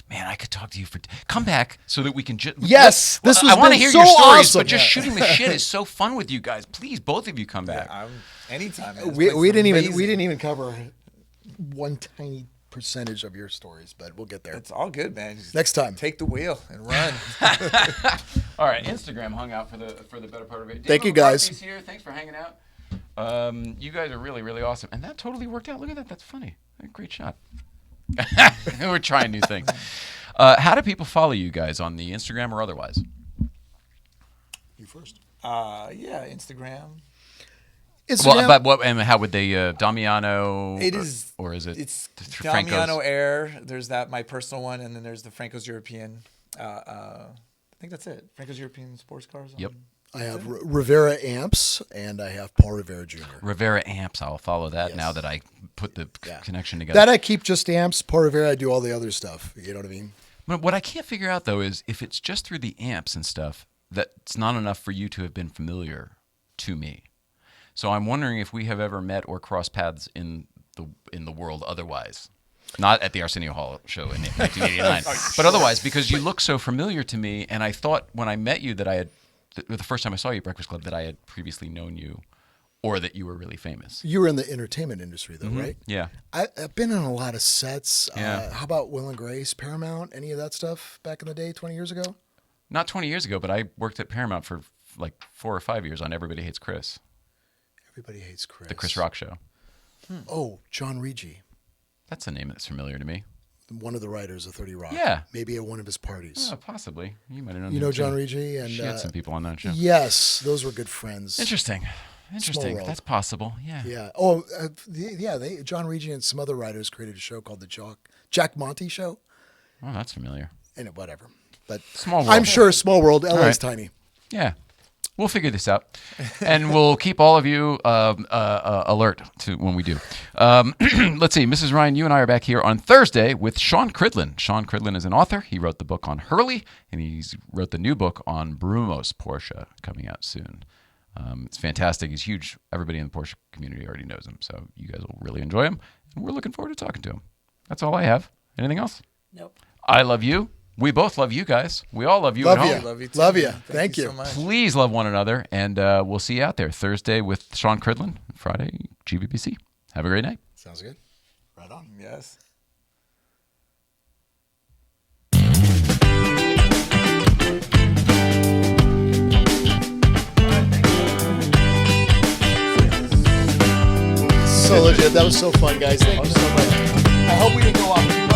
Man, I could talk to you for come back so that we can just Yes, this I has want to been hear so your stories, awesome. but just shooting the shit is so fun with you guys. Please, both of you come back. Anytime. Man. This We place is didn't amazing. even cover one tiny percentage of your stories, but we'll get there. It's all good, man. Just Next time. take the wheel and run. All right, Instagram hung out for the better part of it. Thank you, Dave guys. McCarthy's here. Thanks for hanging out. You guys are really, really awesome, and that totally worked out. Look at that. That's funny. Great shot. We're trying new things. How do people follow you guys on the Instagram or otherwise? You first. Yeah, Instagram. Instagram. Well, but and how would they Damiano? It is, or is it? It's Franco's? Damiano Air. There's that, my personal one, and then there's the Franco's European. I think that's it. Franco's European sports cars. Yep. I have Rivera amps, and I have Paul Rivera Jr. Rivera amps. I'll follow that Yes. now that I put the Yeah. connection together. That I keep just amps. Paul Rivera, I do all the other stuff. You know what I mean? But what I can't figure out though is if it's just through the amps and stuff, that's not enough for you to have been familiar to me. So I'm wondering if we have ever met or crossed paths in the world otherwise. Not at the Arsenio Hall show in 1989, but otherwise, because you look so familiar to me, and I thought when I met you that I had the first time I saw you at Breakfast Club that I had previously known you, or that you were really famous. You were in the entertainment industry, though, right? Yeah. I've been on a lot of sets. Yeah. How about Will and Grace, Paramount, any of that stuff back in the day, 20 years ago? Not 20 years ago, but I worked at Paramount for like 4 or 5 years on Everybody Hates Chris, Everybody Hates Chris. the Chris Rock show. Oh, John Rigi, That's a name that's familiar to me. one of the writers of 30 Rock. Yeah. Maybe at one of his parties. Oh, possibly. You might have known You him know too. John Rigi? And She had some people on that show. yes, those were good friends. Interesting. world. That's possible. Yeah. Yeah. Oh, John Rigi and some other writers created a show called the Jack Monty Show. Oh, that's familiar. And whatever. But Small world. I'm sure small world. LA's right. tiny. Yeah. We'll figure this out, and we'll keep all of you alert to when we do. Let's see, Mrs. Ryan, you and I are back here on Thursday with Sean Cridlin. Sean Cridlin is an author. He wrote the book on Hurley, and he wrote the new book on Brumos Porsche coming out soon. It's fantastic. He's huge. Everybody in the Porsche community already knows him, so you guys will really enjoy him, and we're looking forward to talking to him. That's all I have. Anything else? Nope. I love you. We both love you guys. We all love you Love at you. home. Love you too. Love you. man. Thank you. so much. Please love one another, and we'll see you out there Thursday with Sean Cridlin, Friday, GVBC. Have a great night. Sounds good. Right on. Yes. So legit. That was so fun, guys. Thank you so much. I hope we didn't go off.